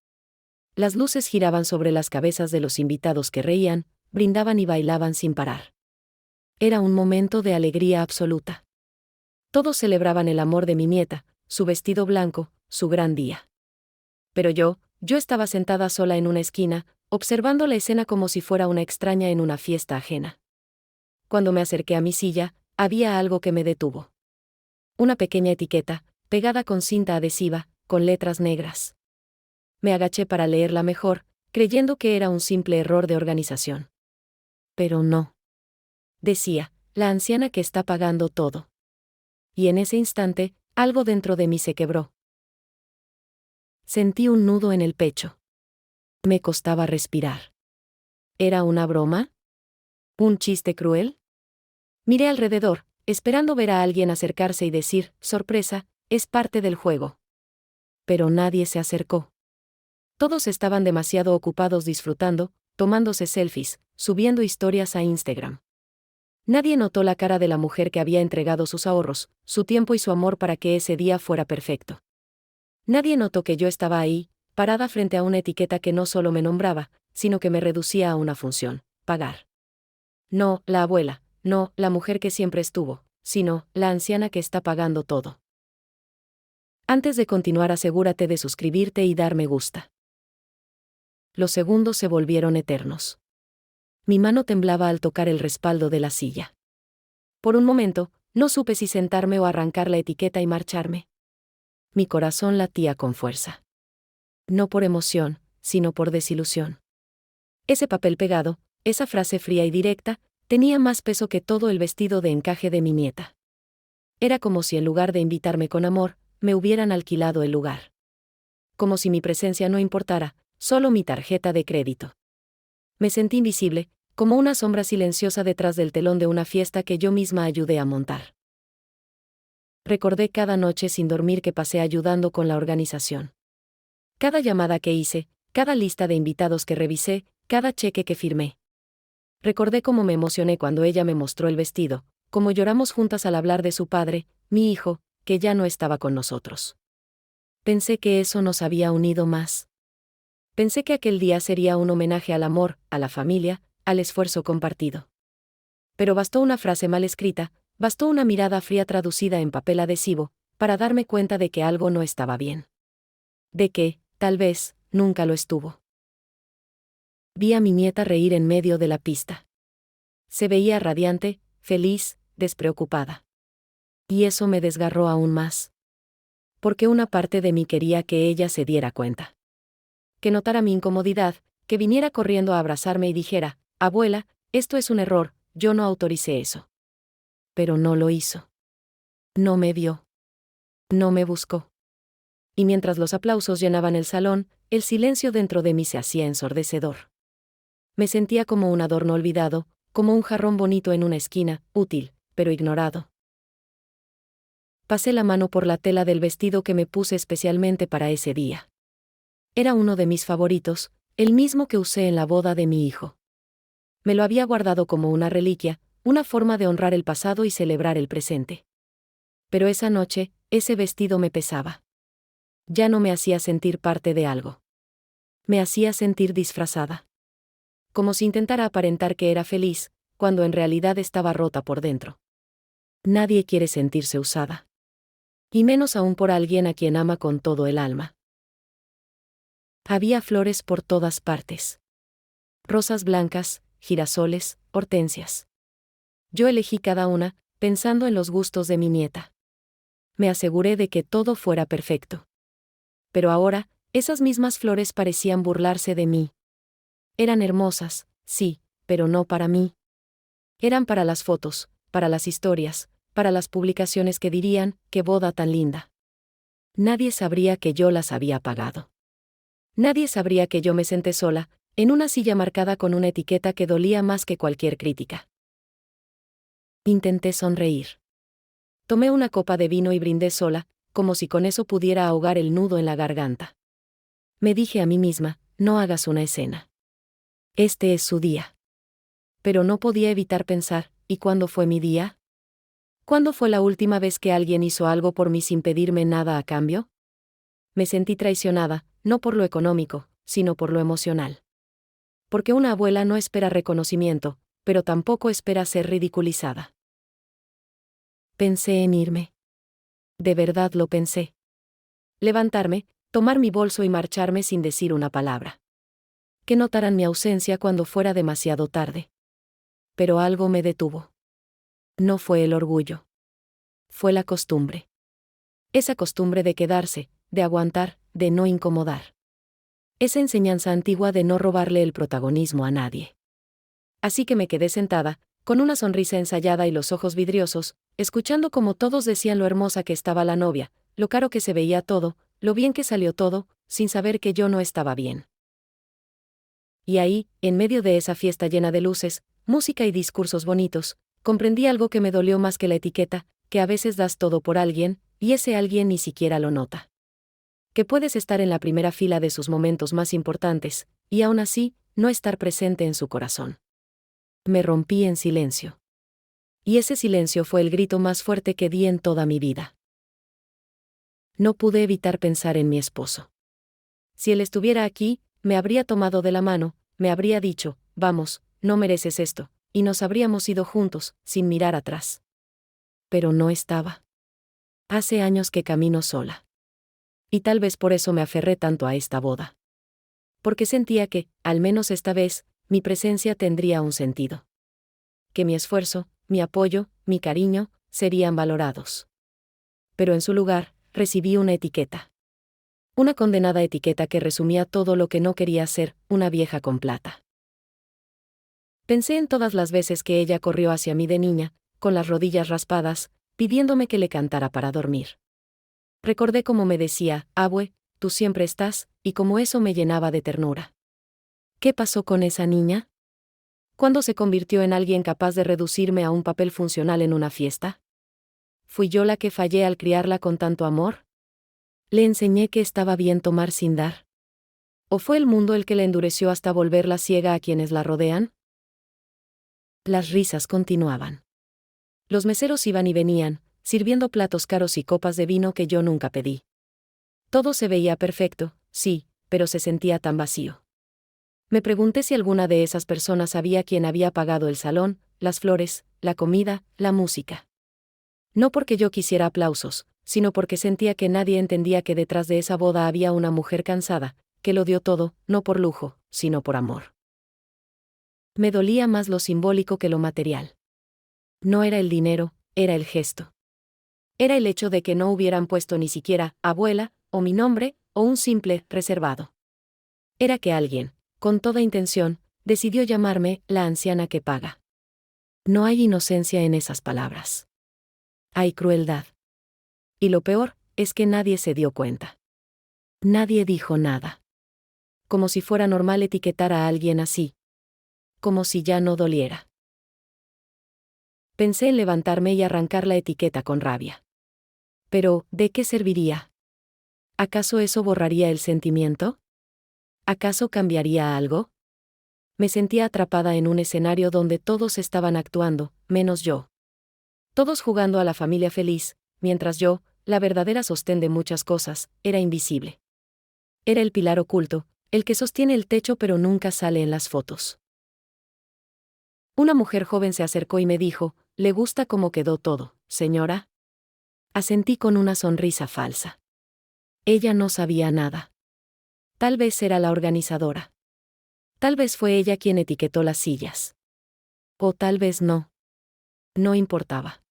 Las luces giraban sobre las cabezas de los invitados que reían, brindaban y bailaban sin parar. Era un momento de alegría absoluta. Todos celebraban el amor de mi nieta, su vestido blanco, su gran día. Pero yo, yo estaba sentada sola en una esquina, observando la escena como si fuera una extraña en una fiesta ajena. Cuando me acerqué a mi silla, había algo que me detuvo. Una pequeña etiqueta, pegada con cinta adhesiva, con letras negras. Me agaché para leerla mejor, creyendo que era un simple error de organización. Pero no. Decía, la anciana que está pagando todo. Y en ese instante, algo dentro de mí se quebró. Sentí un nudo en el pecho. Me costaba respirar. ¿Era una broma? ¿Un chiste cruel? Miré alrededor, esperando ver a alguien acercarse y decir, sorpresa, es parte del juego. Pero nadie se acercó. Todos estaban demasiado ocupados disfrutando, tomándose selfies, subiendo historias a Instagram. Nadie notó la cara de la mujer que había entregado sus ahorros, su tiempo y su amor para que ese día fuera perfecto. Nadie notó que yo estaba ahí, parada frente a una etiqueta que no solo me nombraba, sino que me reducía a una función, pagar. No, la abuela, no, la mujer que siempre estuvo, sino, la anciana que está pagando todo. Antes de continuar, asegúrate de suscribirte y dar me gusta. Los segundos se volvieron eternos. Mi mano temblaba al tocar el respaldo de la silla. Por un momento, no supe si sentarme o arrancar la etiqueta y marcharme. Mi corazón latía con fuerza. No por emoción, sino por desilusión. Ese papel pegado, esa frase fría y directa, tenía más peso que todo el vestido de encaje de mi nieta. Era como si en lugar de invitarme con amor, me hubieran alquilado el lugar. Como si mi presencia no importara, solo mi tarjeta de crédito. Me sentí invisible, como una sombra silenciosa detrás del telón de una fiesta que yo misma ayudé a montar. Recordé cada noche sin dormir que pasé ayudando con la organización. Cada llamada que hice, cada lista de invitados que revisé, cada cheque que firmé. Recordé cómo me emocioné cuando ella me mostró el vestido, cómo lloramos juntas al hablar de su padre, mi hijo, que ya no estaba con nosotros. Pensé que eso nos había unido más. Pensé que aquel día sería un homenaje al amor, a la familia, al esfuerzo compartido. Pero bastó una frase mal escrita, bastó una mirada fría traducida en papel adhesivo, para darme cuenta de que algo no estaba bien. De que, tal vez, nunca lo estuvo. Vi a mi nieta reír en medio de la pista. Se veía radiante, feliz, despreocupada. Y eso me desgarró aún más. Porque una parte de mí quería que ella se diera cuenta. Que notara mi incomodidad, que viniera corriendo a abrazarme y dijera, abuela, esto es un error, yo no autoricé eso. Pero no lo hizo. No me vio. No me buscó. Y mientras los aplausos llenaban el salón, el silencio dentro de mí se hacía ensordecedor. Me sentía como un adorno olvidado, como un jarrón bonito en una esquina, útil, pero ignorado. Pasé la mano por la tela del vestido que me puse especialmente para ese día. Era uno de mis favoritos, el mismo que usé en la boda de mi hijo. Me lo había guardado como una reliquia, una forma de honrar el pasado y celebrar el presente. Pero esa noche, ese vestido me pesaba. Ya no me hacía sentir parte de algo. Me hacía sentir disfrazada. Como si intentara aparentar que era feliz, cuando en realidad estaba rota por dentro. Nadie quiere sentirse usada. Y menos aún por alguien a quien ama con todo el alma. Había flores por todas partes. Rosas blancas, girasoles, hortensias. Yo elegí cada una, pensando en los gustos de mi nieta. Me aseguré de que todo fuera perfecto. Pero ahora, esas mismas flores parecían burlarse de mí. Eran hermosas, sí, pero no para mí. Eran para las fotos, para las historias, para las publicaciones que dirían, qué boda tan linda. Nadie sabría que yo las había pagado. Nadie sabría que yo me senté sola, en una silla marcada con una etiqueta que dolía más que cualquier crítica. Intenté sonreír. Tomé una copa de vino y brindé sola, como si con eso pudiera ahogar el nudo en la garganta. Me dije a mí misma, no hagas una escena. Este es su día. Pero no podía evitar pensar, ¿y cuándo fue mi día? ¿Cuándo fue la última vez que alguien hizo algo por mí sin pedirme nada a cambio? Me sentí traicionada, no por lo económico, sino por lo emocional. Porque una abuela no espera reconocimiento, pero tampoco espera ser ridiculizada. Pensé en irme. De verdad lo pensé. Levantarme, tomar mi bolso y marcharme sin decir una palabra. Que notaran mi ausencia cuando fuera demasiado tarde. Pero algo me detuvo. No fue el orgullo. Fue la costumbre. Esa costumbre de quedarse, de aguantar, de no incomodar. Esa enseñanza antigua de no robarle el protagonismo a nadie. Así que me quedé sentada, con una sonrisa ensayada y los ojos vidriosos, escuchando como todos decían lo hermosa que estaba la novia, lo caro que se veía todo, lo bien que salió todo, sin saber que yo no estaba bien. Y ahí, en medio de esa fiesta llena de luces, música y discursos bonitos, comprendí algo que me dolió más que la etiqueta, que a veces das todo por alguien, y ese alguien ni siquiera lo nota. Que puedes estar en la primera fila de sus momentos más importantes, y aún así, no estar presente en su corazón. Me rompí en silencio. Y ese silencio fue el grito más fuerte que di en toda mi vida. No pude evitar pensar en mi esposo. Si él estuviera aquí, me habría tomado de la mano, me habría dicho, vamos, no mereces esto, y nos habríamos ido juntos, sin mirar atrás. Pero no estaba. Hace años que camino sola. Y tal vez por eso me aferré tanto a esta boda. Porque sentía que, al menos esta vez, mi presencia tendría un sentido. Que mi esfuerzo, mi apoyo, mi cariño, serían valorados. Pero en su lugar, recibí una etiqueta. Una condenada etiqueta que resumía todo lo que no quería ser, una vieja con plata. Pensé en todas las veces que ella corrió hacia mí de niña, con las rodillas raspadas, pidiéndome que le cantara para dormir. Recordé cómo me decía, abue, tú siempre estás, y cómo eso me llenaba de ternura. ¿Qué pasó con esa niña? ¿Cuándo se convirtió en alguien capaz de reducirme a un papel funcional en una fiesta? ¿Fui yo la que fallé al criarla con tanto amor? ¿Le enseñé que estaba bien tomar sin dar? ¿O fue el mundo el que la endureció hasta volverla ciega a quienes la rodean? Las risas continuaban. Los meseros iban y venían, sirviendo platos caros y copas de vino que yo nunca pedí. Todo se veía perfecto, sí, pero se sentía tan vacío. Me pregunté si alguna de esas personas sabía quién había pagado el salón, las flores, la comida, la música. No porque yo quisiera aplausos, sino porque sentía que nadie entendía que detrás de esa boda había una mujer cansada, que lo dio todo, no por lujo, sino por amor. Me dolía más lo simbólico que lo material. No era el dinero, era el gesto. Era el hecho de que no hubieran puesto ni siquiera abuela, o mi nombre, o un simple reservado. Era que alguien, con toda intención, decidió llamarme la anciana que paga. No hay inocencia en esas palabras. Hay crueldad. Y lo peor, es que nadie se dio cuenta. Nadie dijo nada. Como si fuera normal etiquetar a alguien así. Como si ya no doliera. Pensé en levantarme y arrancar la etiqueta con rabia. Pero, ¿de qué serviría? ¿Acaso eso borraría el sentimiento? ¿Acaso cambiaría algo? Me sentía atrapada en un escenario donde todos estaban actuando, menos yo. Todos jugando a la familia feliz, mientras yo, la verdadera sostén de muchas cosas, era invisible. Era el pilar oculto, el que sostiene el techo pero nunca sale en las fotos. Una mujer joven se acercó y me dijo, ¿le gusta cómo quedó todo, señora? Asentí con una sonrisa falsa. Ella no sabía nada. Tal vez era la organizadora. Tal vez fue ella quien etiquetó las sillas. O tal vez no. No importaba.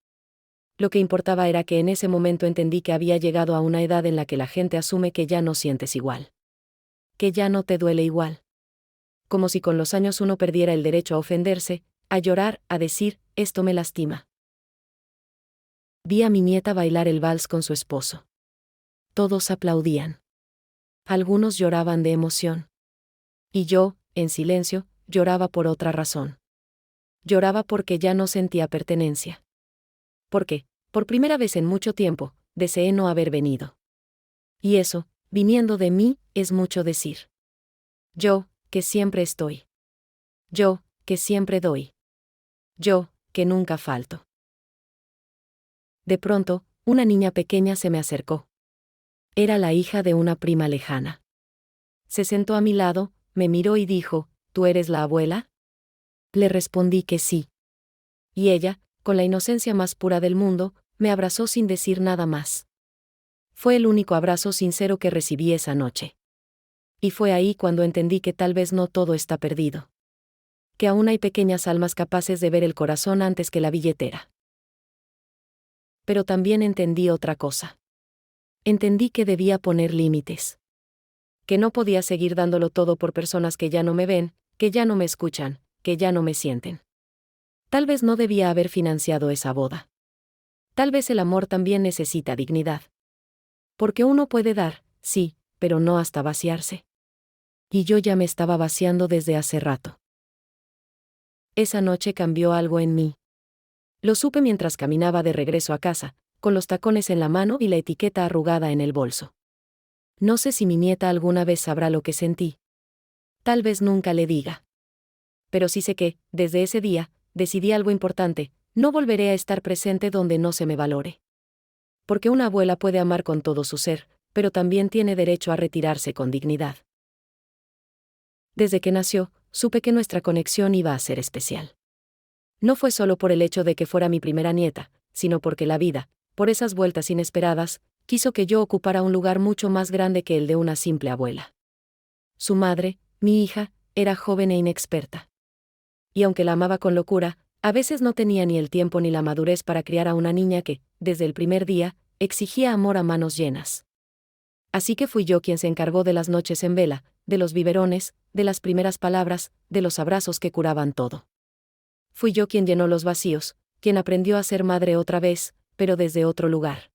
Lo que importaba era que en ese momento entendí que había llegado a una edad en la que la gente asume que ya no sientes igual. Que ya no te duele igual. Como si con los años uno perdiera el derecho a ofenderse, a llorar, a decir, esto me lastima. Vi a mi nieta bailar el vals con su esposo. Todos aplaudían. Algunos lloraban de emoción. Y yo, en silencio, lloraba por otra razón. Lloraba porque ya no sentía pertenencia. Porque, por primera vez en mucho tiempo, deseé no haber venido. Y eso, viniendo de mí, es mucho decir. Yo, que siempre estoy. Yo, que siempre doy. Yo, que nunca falto. De pronto, una niña pequeña se me acercó. Era la hija de una prima lejana. Se sentó a mi lado, me miró y dijo, ¿tú eres la abuela? Le respondí que sí. Y ella, con la inocencia más pura del mundo, me abrazó sin decir nada más. fue el único abrazo sincero que recibí esa noche. Y fue ahí cuando entendí que tal vez no todo está perdido. Que aún hay pequeñas almas capaces de ver el corazón antes que la billetera. Pero también entendí otra cosa. Entendí que debía poner límites. Que no podía seguir dándolo todo por personas que ya no me ven, que ya no me escuchan, que ya no me sienten. Tal vez no debía haber financiado esa boda. Tal vez el amor también necesita dignidad. Porque uno puede dar, sí, pero no hasta vaciarse. Y yo ya me estaba vaciando desde hace rato. Esa noche cambió algo en mí. Lo supe mientras caminaba de regreso a casa, con los tacones en la mano y la etiqueta arrugada en el bolso. No sé si mi nieta alguna vez sabrá lo que sentí. Tal vez nunca le diga. Pero sí sé que, desde ese día, decidí algo importante: no volveré a estar presente donde no se me valore. Porque una abuela puede amar con todo su ser, pero también tiene derecho a retirarse con dignidad. Desde que nació, supe que nuestra conexión iba a ser especial. No fue solo por el hecho de que fuera mi primera nieta, sino porque la vida, por esas vueltas inesperadas, quiso que yo ocupara un lugar mucho más grande que el de una simple abuela. Su madre, mi hija, era joven e inexperta. Y aunque la amaba con locura, a veces no tenía ni el tiempo ni la madurez para criar a una niña que, desde el primer día, exigía amor a manos llenas. Así que fui yo quien se encargó de las noches en vela, de los biberones, de las primeras palabras, de los abrazos que curaban todo. Fui yo quien llenó los vacíos, quien aprendió a ser madre otra vez, pero desde otro lugar.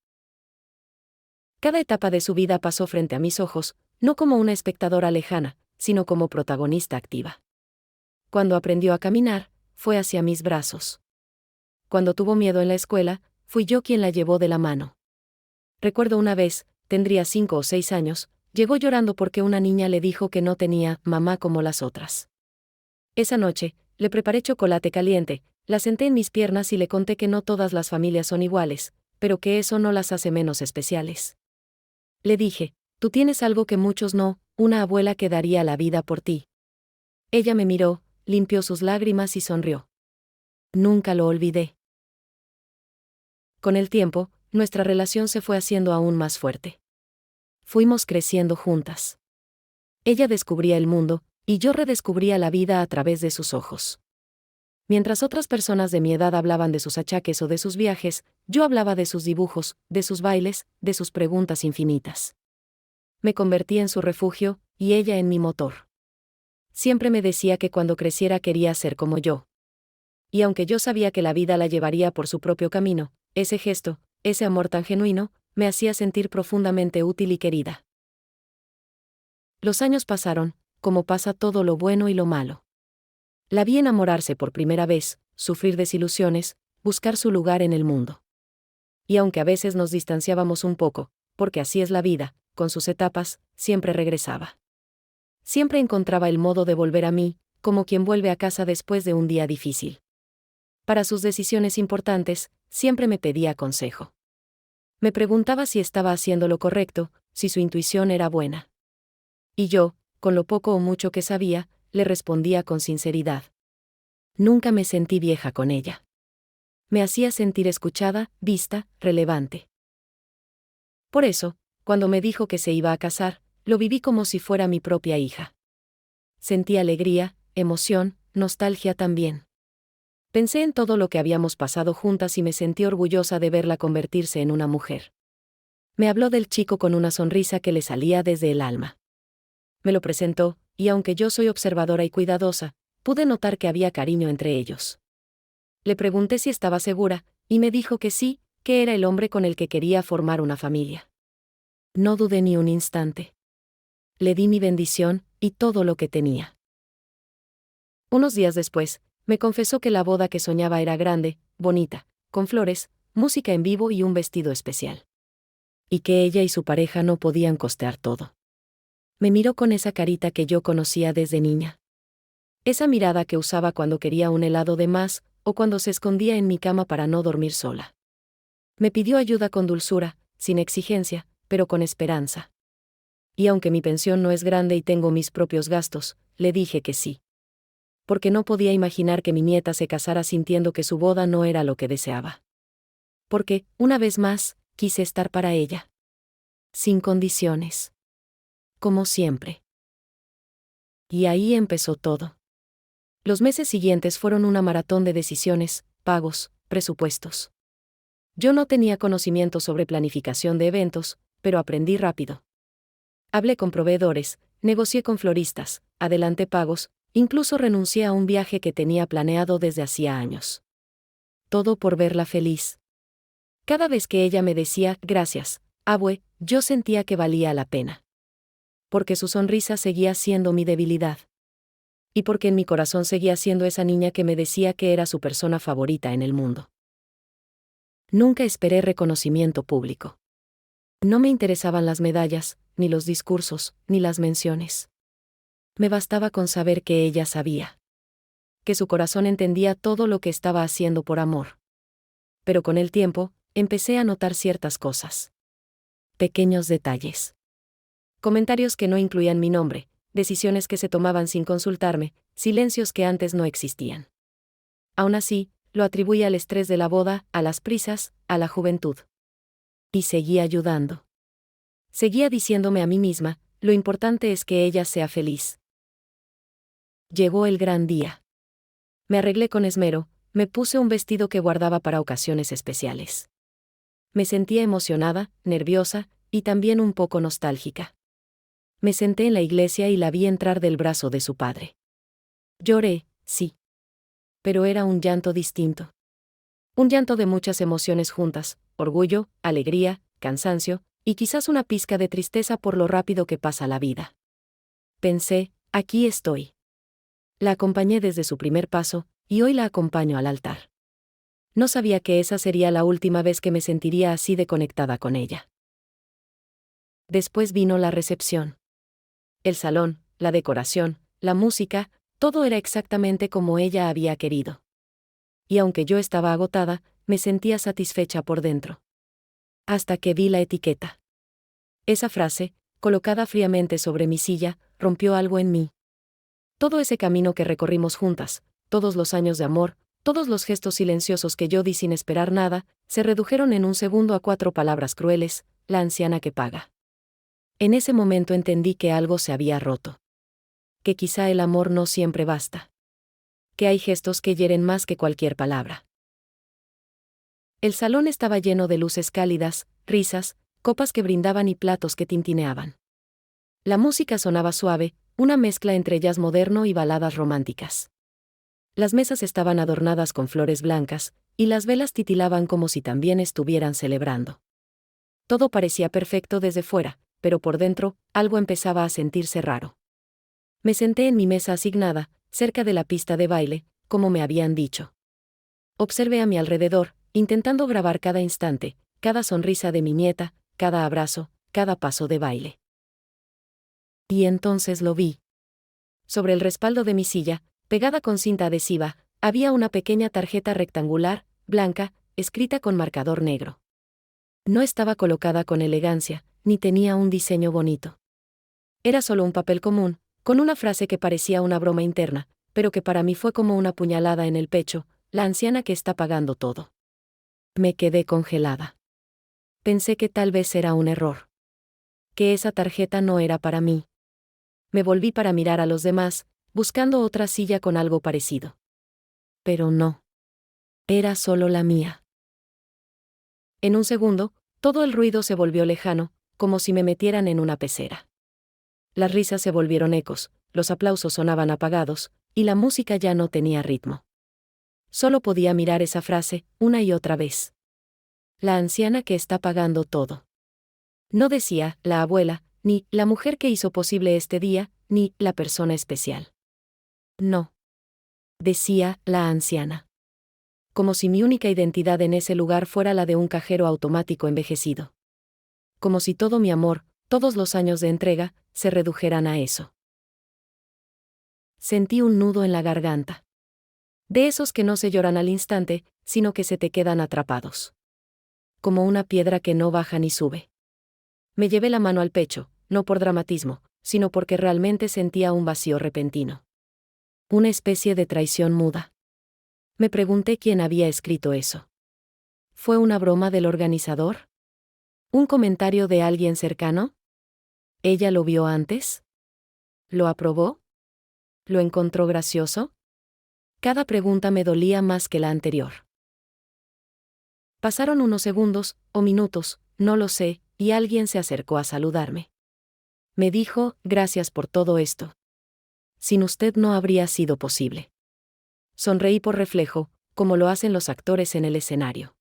Cada etapa de su vida pasó frente a mis ojos, no como una espectadora lejana, sino como protagonista activa. Cuando aprendió a caminar, fue hacia mis brazos. Cuando tuvo miedo en la escuela, fui yo quien la llevó de la mano. Recuerdo una vez, tendría 5 o 6 años, llegó llorando porque una niña le dijo que no tenía mamá como las otras. Esa noche, le preparé chocolate caliente, la senté en mis piernas y le conté que no todas las familias son iguales, pero que eso no las hace menos especiales. Le dije: tú tienes algo que muchos no, una abuela que daría la vida por ti. Ella me miró, limpió sus lágrimas y sonrió. Nunca lo olvidé. Con el tiempo, nuestra relación se fue haciendo aún más fuerte. Fuimos creciendo juntas. Ella descubría el mundo, y yo redescubría la vida a través de sus ojos. Mientras otras personas de mi edad hablaban de sus achaques o de sus viajes, yo hablaba de sus dibujos, de sus bailes, de sus preguntas infinitas. Me convertí en su refugio, y ella en mi motor. Siempre me decía que cuando creciera quería ser como yo. Y aunque yo sabía que la vida la llevaría por su propio camino, ese gesto, ese amor tan genuino, me hacía sentir profundamente útil y querida. Los años pasaron, como pasa todo lo bueno y lo malo. La vi enamorarse por primera vez, sufrir desilusiones, buscar su lugar en el mundo. Y aunque a veces nos distanciábamos un poco, porque así es la vida, con sus etapas, siempre regresaba. Siempre encontraba el modo de volver a mí, como quien vuelve a casa después de un día difícil. Para sus decisiones importantes, siempre me pedía consejo. Me preguntaba si estaba haciendo lo correcto, si su intuición era buena. Y yo, con lo poco o mucho que sabía, le respondía con sinceridad. Nunca me sentí vieja con ella. Me hacía sentir escuchada, vista, relevante. Por eso, cuando me dijo que se iba a casar, lo viví como si fuera mi propia hija. Sentí alegría, emoción, nostalgia también. Pensé en todo lo que habíamos pasado juntas y me sentí orgullosa de verla convertirse en una mujer. Me habló del chico con una sonrisa que le salía desde el alma. Me lo presentó, y aunque yo soy observadora y cuidadosa, pude notar que había cariño entre ellos. Le pregunté si estaba segura, y me dijo que sí, que era el hombre con el que quería formar una familia. No dudé ni un instante. Le di mi bendición, y todo lo que tenía. Unos días después, me confesó que la boda que soñaba era grande, bonita, con flores, música en vivo y un vestido especial. Y que ella y su pareja no podían costear todo. Me miró con esa carita que yo conocía desde niña. Esa mirada que usaba cuando quería un helado de más, o cuando se escondía en mi cama para no dormir sola. Me pidió ayuda con dulzura, sin exigencia, pero con esperanza. Y aunque mi pensión no es grande y tengo mis propios gastos, le dije que sí. Porque no podía imaginar que mi nieta se casara sintiendo que su boda no era lo que deseaba. Porque, una vez más, quise estar para ella. sin condiciones. Como siempre. Y ahí empezó todo. Los meses siguientes fueron una maratón de decisiones, pagos, presupuestos. Yo no tenía conocimiento sobre planificación de eventos, pero aprendí rápido. Hablé con proveedores, negocié con floristas, adelanté pagos, incluso renuncié a un viaje que tenía planeado desde hacía años. Todo por verla feliz. Cada vez que ella me decía, gracias, abue, yo sentía que valía la pena. Porque su sonrisa seguía siendo mi debilidad. Y porque en mi corazón seguía siendo esa niña que me decía que era su persona favorita en el mundo. Nunca esperé reconocimiento público. No me interesaban las medallas, ni los discursos, ni las menciones. Me bastaba con saber que ella sabía. Que su corazón entendía todo lo que estaba haciendo por amor. Pero con el tiempo, empecé a notar ciertas cosas. Pequeños detalles. Comentarios que no incluían mi nombre, decisiones que se tomaban sin consultarme, silencios que antes no existían. Aún así, lo atribuía al estrés de la boda, a las prisas, a la juventud. Y seguía ayudando. Seguía diciéndome a mí misma, lo importante es que ella sea feliz. Llegó el gran día. Me arreglé con esmero, me puse un vestido que guardaba para ocasiones especiales. Me sentía emocionada, nerviosa, y también un poco nostálgica. Me senté en la iglesia y la vi entrar del brazo de su padre. Lloré, sí. Pero era un llanto distinto. Un llanto de muchas emociones juntas, orgullo, alegría, cansancio, y quizás una pizca de tristeza por lo rápido que pasa la vida. Pensé, aquí estoy. La acompañé desde su primer paso, y hoy la acompaño al altar. No sabía que esa sería la última vez que me sentiría así de conectada con ella. Después vino la recepción. El salón, la decoración, la música, todo era exactamente como ella había querido. Y aunque yo estaba agotada, me sentía satisfecha por dentro. Hasta que vi la etiqueta. Esa frase, colocada fríamente sobre mi silla, rompió algo en mí. Todo ese camino que recorrimos juntas, todos los años de amor, todos los gestos silenciosos que yo di sin esperar nada, se redujeron en un segundo a 4 palabras crueles: la anciana que paga. En ese momento entendí que algo se había roto. Que quizá el amor no siempre basta. Que hay gestos que hieren más que cualquier palabra. El salón estaba lleno de luces cálidas, risas, copas que brindaban y platos que tintineaban. La música sonaba suave, una mezcla entre jazz moderno y baladas románticas. Las mesas estaban adornadas con flores blancas, y las velas titilaban como si también estuvieran celebrando. Todo parecía perfecto desde fuera, pero por dentro, algo empezaba a sentirse raro. Me senté en mi mesa asignada, cerca de la pista de baile, como me habían dicho. Observé a mi alrededor, intentando grabar cada instante, cada sonrisa de mi nieta, cada abrazo, cada paso de baile. Y entonces lo vi. Sobre el respaldo de mi silla, pegada con cinta adhesiva, había una pequeña tarjeta rectangular, blanca, escrita con marcador negro. No estaba colocada con elegancia, ni tenía un diseño bonito. Era solo un papel común, con una frase que parecía una broma interna, pero que para mí fue como una puñalada en el pecho: la anciana que está pagando todo. Me quedé congelada. Pensé que tal vez era un error. Que esa tarjeta no era para mí. Me volví para mirar a los demás, buscando otra silla con algo parecido. Pero no. Era solo la mía. En un segundo, todo el ruido se volvió lejano, como si me metieran en una pecera. Las risas se volvieron ecos, los aplausos sonaban apagados, y la música ya no tenía ritmo. Solo podía mirar esa frase, una y otra vez. La anciana que está pagando todo. No decía, la abuela, ni, la mujer que hizo posible este día, ni, la persona especial. No. Decía, la anciana. Como si mi única identidad en ese lugar fuera la de un cajero automático envejecido. Como si todo mi amor, todos los años de entrega, se redujeran a eso. Sentí un nudo en la garganta. De esos que no se lloran al instante, sino que se te quedan atrapados. Como una piedra que no baja ni sube. Me llevé la mano al pecho, no por dramatismo, sino porque realmente sentía un vacío repentino. Una especie de traición muda. Me pregunté quién había escrito eso. ¿Fue una broma del organizador? ¿Un comentario de alguien cercano? ¿Ella lo vio antes? ¿Lo aprobó? ¿Lo encontró gracioso? Cada pregunta me dolía más que la anterior. Pasaron unos segundos, o minutos, no lo sé, y alguien se acercó a saludarme. Me dijo, gracias por todo esto. Sin usted no habría sido posible. Sonreí por reflejo, como lo hacen los actores en el escenario.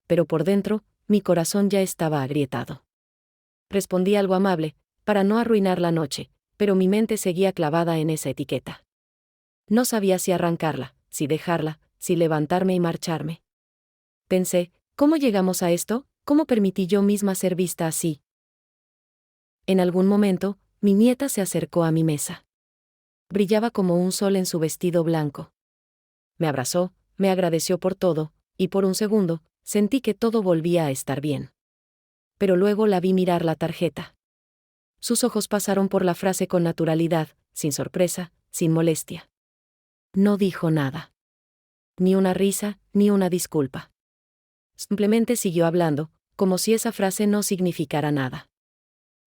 Pero por dentro, mi corazón ya estaba agrietado. Respondí algo amable, para no arruinar la noche, pero mi mente seguía clavada en esa etiqueta. No sabía si arrancarla, si dejarla, si levantarme y marcharme. Pensé, ¿cómo llegamos a esto? ¿Cómo permití yo misma ser vista así? En algún momento, mi nieta se acercó a mi mesa. Brillaba como un sol en su vestido blanco. Me abrazó, me agradeció por todo, y por un segundo, sentí que todo volvía a estar bien. Pero luego la vi mirar la tarjeta. Sus ojos pasaron por la frase con naturalidad, sin sorpresa, sin molestia. No dijo nada. Ni una risa, ni una disculpa. Simplemente siguió hablando, como si esa frase no significara nada.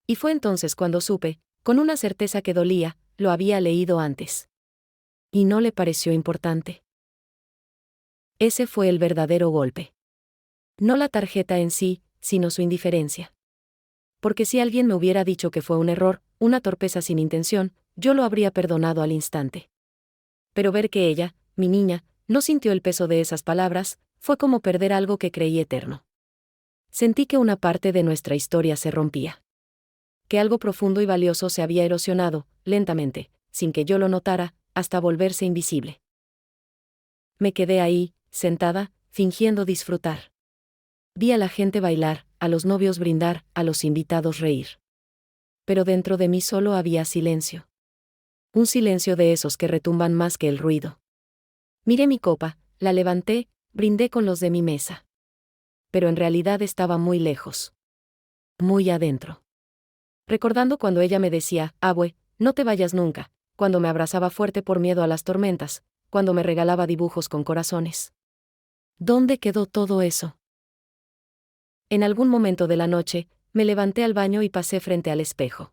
Y fue entonces cuando supe, con una certeza que dolía, lo había leído antes. Y no le pareció importante. Ese fue el verdadero golpe. No la tarjeta en sí, sino su indiferencia. Porque si alguien me hubiera dicho que fue un error, una torpeza sin intención, yo lo habría perdonado al instante. Pero ver que ella, mi niña, no sintió el peso de esas palabras, fue como perder algo que creí eterno. Sentí que una parte de nuestra historia se rompía. Que algo profundo y valioso se había erosionado, lentamente, sin que yo lo notara, hasta volverse invisible. Me quedé ahí, sentada, fingiendo disfrutar. Vi a la gente bailar, a los novios brindar, a los invitados reír. Pero dentro de mí solo había silencio. Un silencio de esos que retumban más que el ruido. Miré mi copa, la levanté, brindé con los de mi mesa. Pero en realidad estaba muy lejos. Muy adentro. Recordando cuando ella me decía, Abue, no te vayas nunca, cuando me abrazaba fuerte por miedo a las tormentas, cuando me regalaba dibujos con corazones. ¿Dónde quedó todo eso? En algún momento de la noche, me levanté al baño y pasé frente al espejo.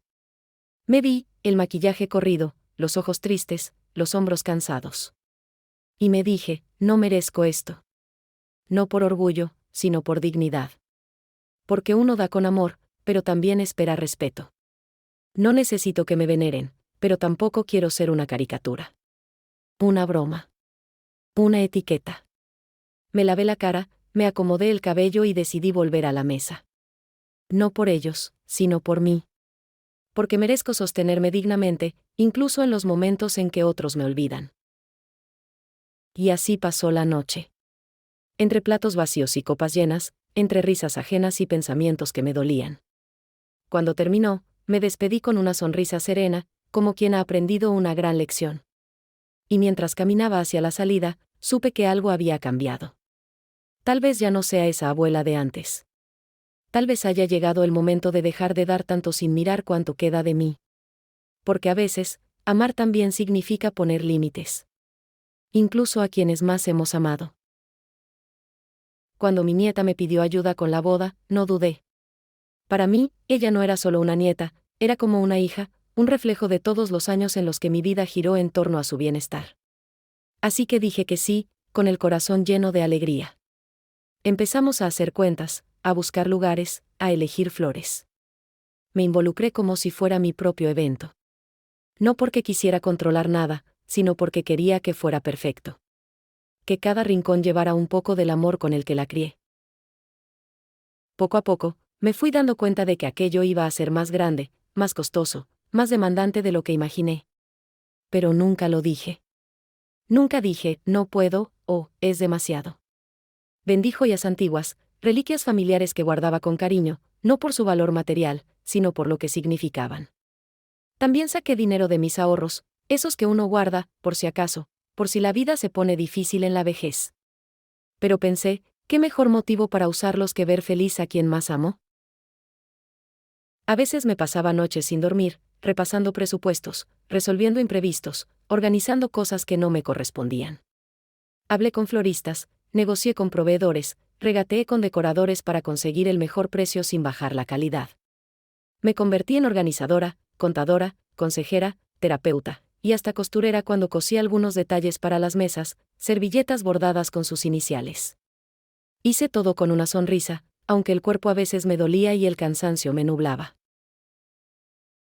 Me vi, el maquillaje corrido, los ojos tristes, los hombros cansados. Y me dije, no merezco esto. No por orgullo, sino por dignidad. Porque uno da con amor, pero también espera respeto. No necesito que me veneren, pero tampoco quiero ser una caricatura. Una broma. Una etiqueta. Me lavé la cara, me acomodé el cabello y decidí volver a la mesa. No por ellos, sino por mí. Porque merezco sostenerme dignamente, incluso en los momentos en que otros me olvidan. Y así pasó la noche. Entre platos vacíos y copas llenas, entre risas ajenas y pensamientos que me dolían. Cuando terminó, me despedí con una sonrisa serena, como quien ha aprendido una gran lección. Y mientras caminaba hacia la salida, supe que algo había cambiado. Tal vez ya no sea esa abuela de antes. Tal vez haya llegado el momento de dejar de dar tanto sin mirar cuánto queda de mí. Porque a veces, amar también significa poner límites. Incluso a quienes más hemos amado. Cuando mi nieta me pidió ayuda con la boda, no dudé. Para mí, ella no era solo una nieta, era como una hija, un reflejo de todos los años en los que mi vida giró en torno a su bienestar. Así que dije que sí, con el corazón lleno de alegría. Empezamos a hacer cuentas, a buscar lugares, a elegir flores. Me involucré como si fuera mi propio evento. No porque quisiera controlar nada, sino porque quería que fuera perfecto. Que cada rincón llevara un poco del amor con el que la crié. Poco a poco, me fui dando cuenta de que aquello iba a ser más grande, más costoso, más demandante de lo que imaginé. Pero nunca lo dije. Nunca dije, no puedo, o, es demasiado. Vendí joyas antiguas, reliquias familiares que guardaba con cariño, no por su valor material, sino por lo que significaban. También saqué dinero de mis ahorros, esos que uno guarda, por si acaso, por si la vida se pone difícil en la vejez. Pero pensé, ¿qué mejor motivo para usarlos que ver feliz a quien más amo? A veces me pasaba noches sin dormir, repasando presupuestos, resolviendo imprevistos, organizando cosas que no me correspondían. Hablé con floristas, negocié con proveedores, regateé con decoradores para conseguir el mejor precio sin bajar la calidad. Me convertí en organizadora, contadora, consejera, terapeuta, y hasta costurera cuando cosí algunos detalles para las mesas, servilletas bordadas con sus iniciales. Hice todo con una sonrisa, aunque el cuerpo a veces me dolía y el cansancio me nublaba.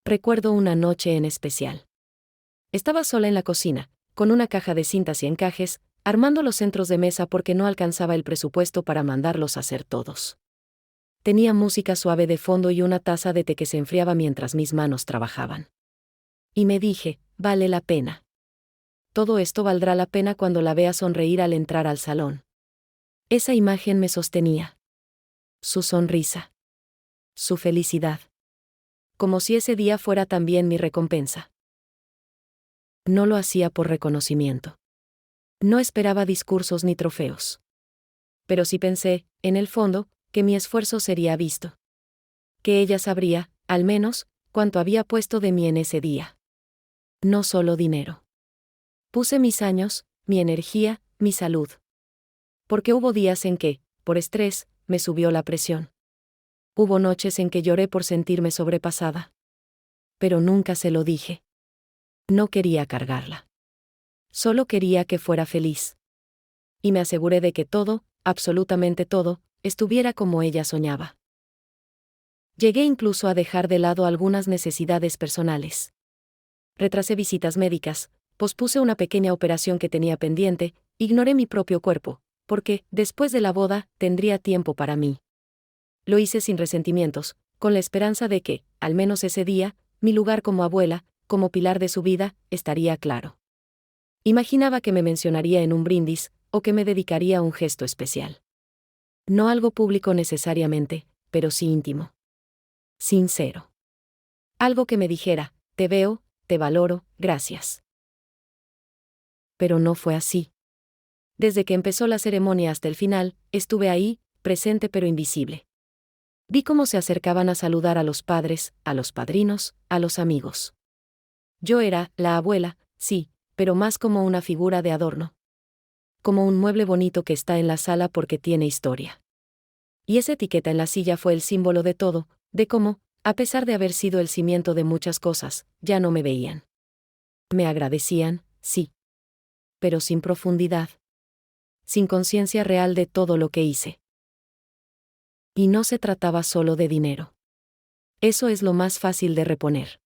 Recuerdo una noche en especial. Estaba sola en la cocina, con una caja de cintas y encajes, armando los centros de mesa porque no alcanzaba el presupuesto para mandarlos a hacer todos. Tenía música suave de fondo y una taza de té que se enfriaba mientras mis manos trabajaban. Y me dije, vale la pena. Todo esto valdrá la pena cuando la vea sonreír al entrar al salón. Esa imagen me sostenía. Su sonrisa. Su felicidad. Como si ese día fuera también mi recompensa. No lo hacía por reconocimiento. No esperaba discursos ni trofeos. Pero sí pensé, en el fondo, que mi esfuerzo sería visto. Que ella sabría, al menos, cuánto había puesto de mí en ese día. No solo dinero. Puse mis años, mi energía, mi salud. Porque hubo días en que, por estrés, me subió la presión. Hubo noches en que lloré por sentirme sobrepasada. Pero nunca se lo dije. No quería cargarla. Solo quería que fuera feliz. Y me aseguré de que todo, absolutamente todo, estuviera como ella soñaba. Llegué incluso a dejar de lado algunas necesidades personales. Retrasé visitas médicas, pospuse una pequeña operación que tenía pendiente, ignoré mi propio cuerpo, porque, después de la boda, tendría tiempo para mí. Lo hice sin resentimientos, con la esperanza de que, al menos ese día, mi lugar como abuela, como pilar de su vida, estaría claro. Imaginaba que me mencionaría en un brindis, o que me dedicaría a un gesto especial. No algo público necesariamente, pero sí íntimo. Sincero. Algo que me dijera, te veo, te valoro, gracias. Pero no fue así. Desde que empezó la ceremonia hasta el final, estuve ahí, presente pero invisible. Vi cómo se acercaban a saludar a los padres, a los padrinos, a los amigos. Yo era la abuela, sí, pero más como una figura de adorno. Como un mueble bonito que está en la sala porque tiene historia. Y esa etiqueta en la silla fue el símbolo de todo, de cómo, a pesar de haber sido el cimiento de muchas cosas, ya no me veían. Me agradecían, sí. Pero sin profundidad. Sin conciencia real de todo lo que hice. Y no se trataba solo de dinero. Eso es lo más fácil de reponer.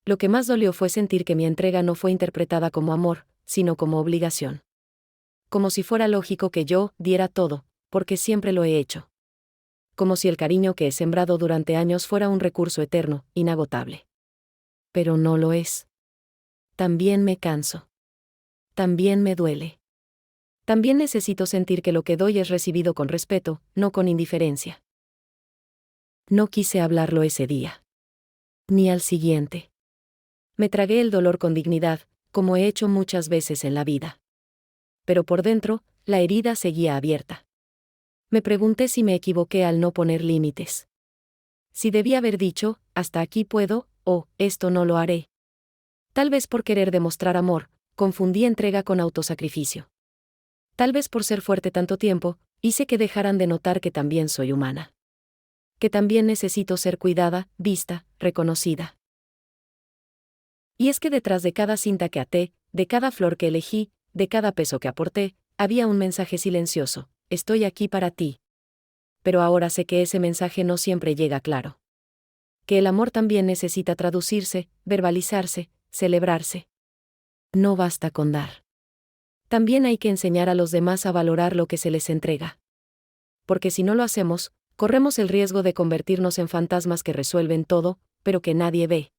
Lo que más dolió fue sentir que mi entrega no fue interpretada como amor, sino como obligación. Como si fuera lógico que yo diera todo, porque siempre lo he hecho. Como si el cariño que he sembrado durante años fuera un recurso eterno, inagotable. Pero no lo es. También me canso. También me duele. También necesito sentir que lo que doy es recibido con respeto, no con indiferencia. No quise hablarlo ese día. Ni al siguiente. Me tragué el dolor con dignidad, como he hecho muchas veces en la vida. Pero por dentro, la herida seguía abierta. Me pregunté si me equivoqué al no poner límites. Si debía haber dicho, hasta aquí puedo, o, esto no lo haré. Tal vez por querer demostrar amor, confundí entrega con autosacrificio. Tal vez por ser fuerte tanto tiempo, hice que dejaran de notar que también soy humana. Que también necesito ser cuidada, vista, reconocida. Y es que detrás de cada cinta que até, de cada flor que elegí, de cada peso que aporté, había un mensaje silencioso: estoy aquí para ti. Pero ahora sé que ese mensaje no siempre llega claro. Que el amor también necesita traducirse, verbalizarse, celebrarse. No basta con dar. También hay que enseñar a los demás a valorar lo que se les entrega. Porque si no lo hacemos, corremos el riesgo de convertirnos en fantasmas que resuelven todo, pero que nadie ve.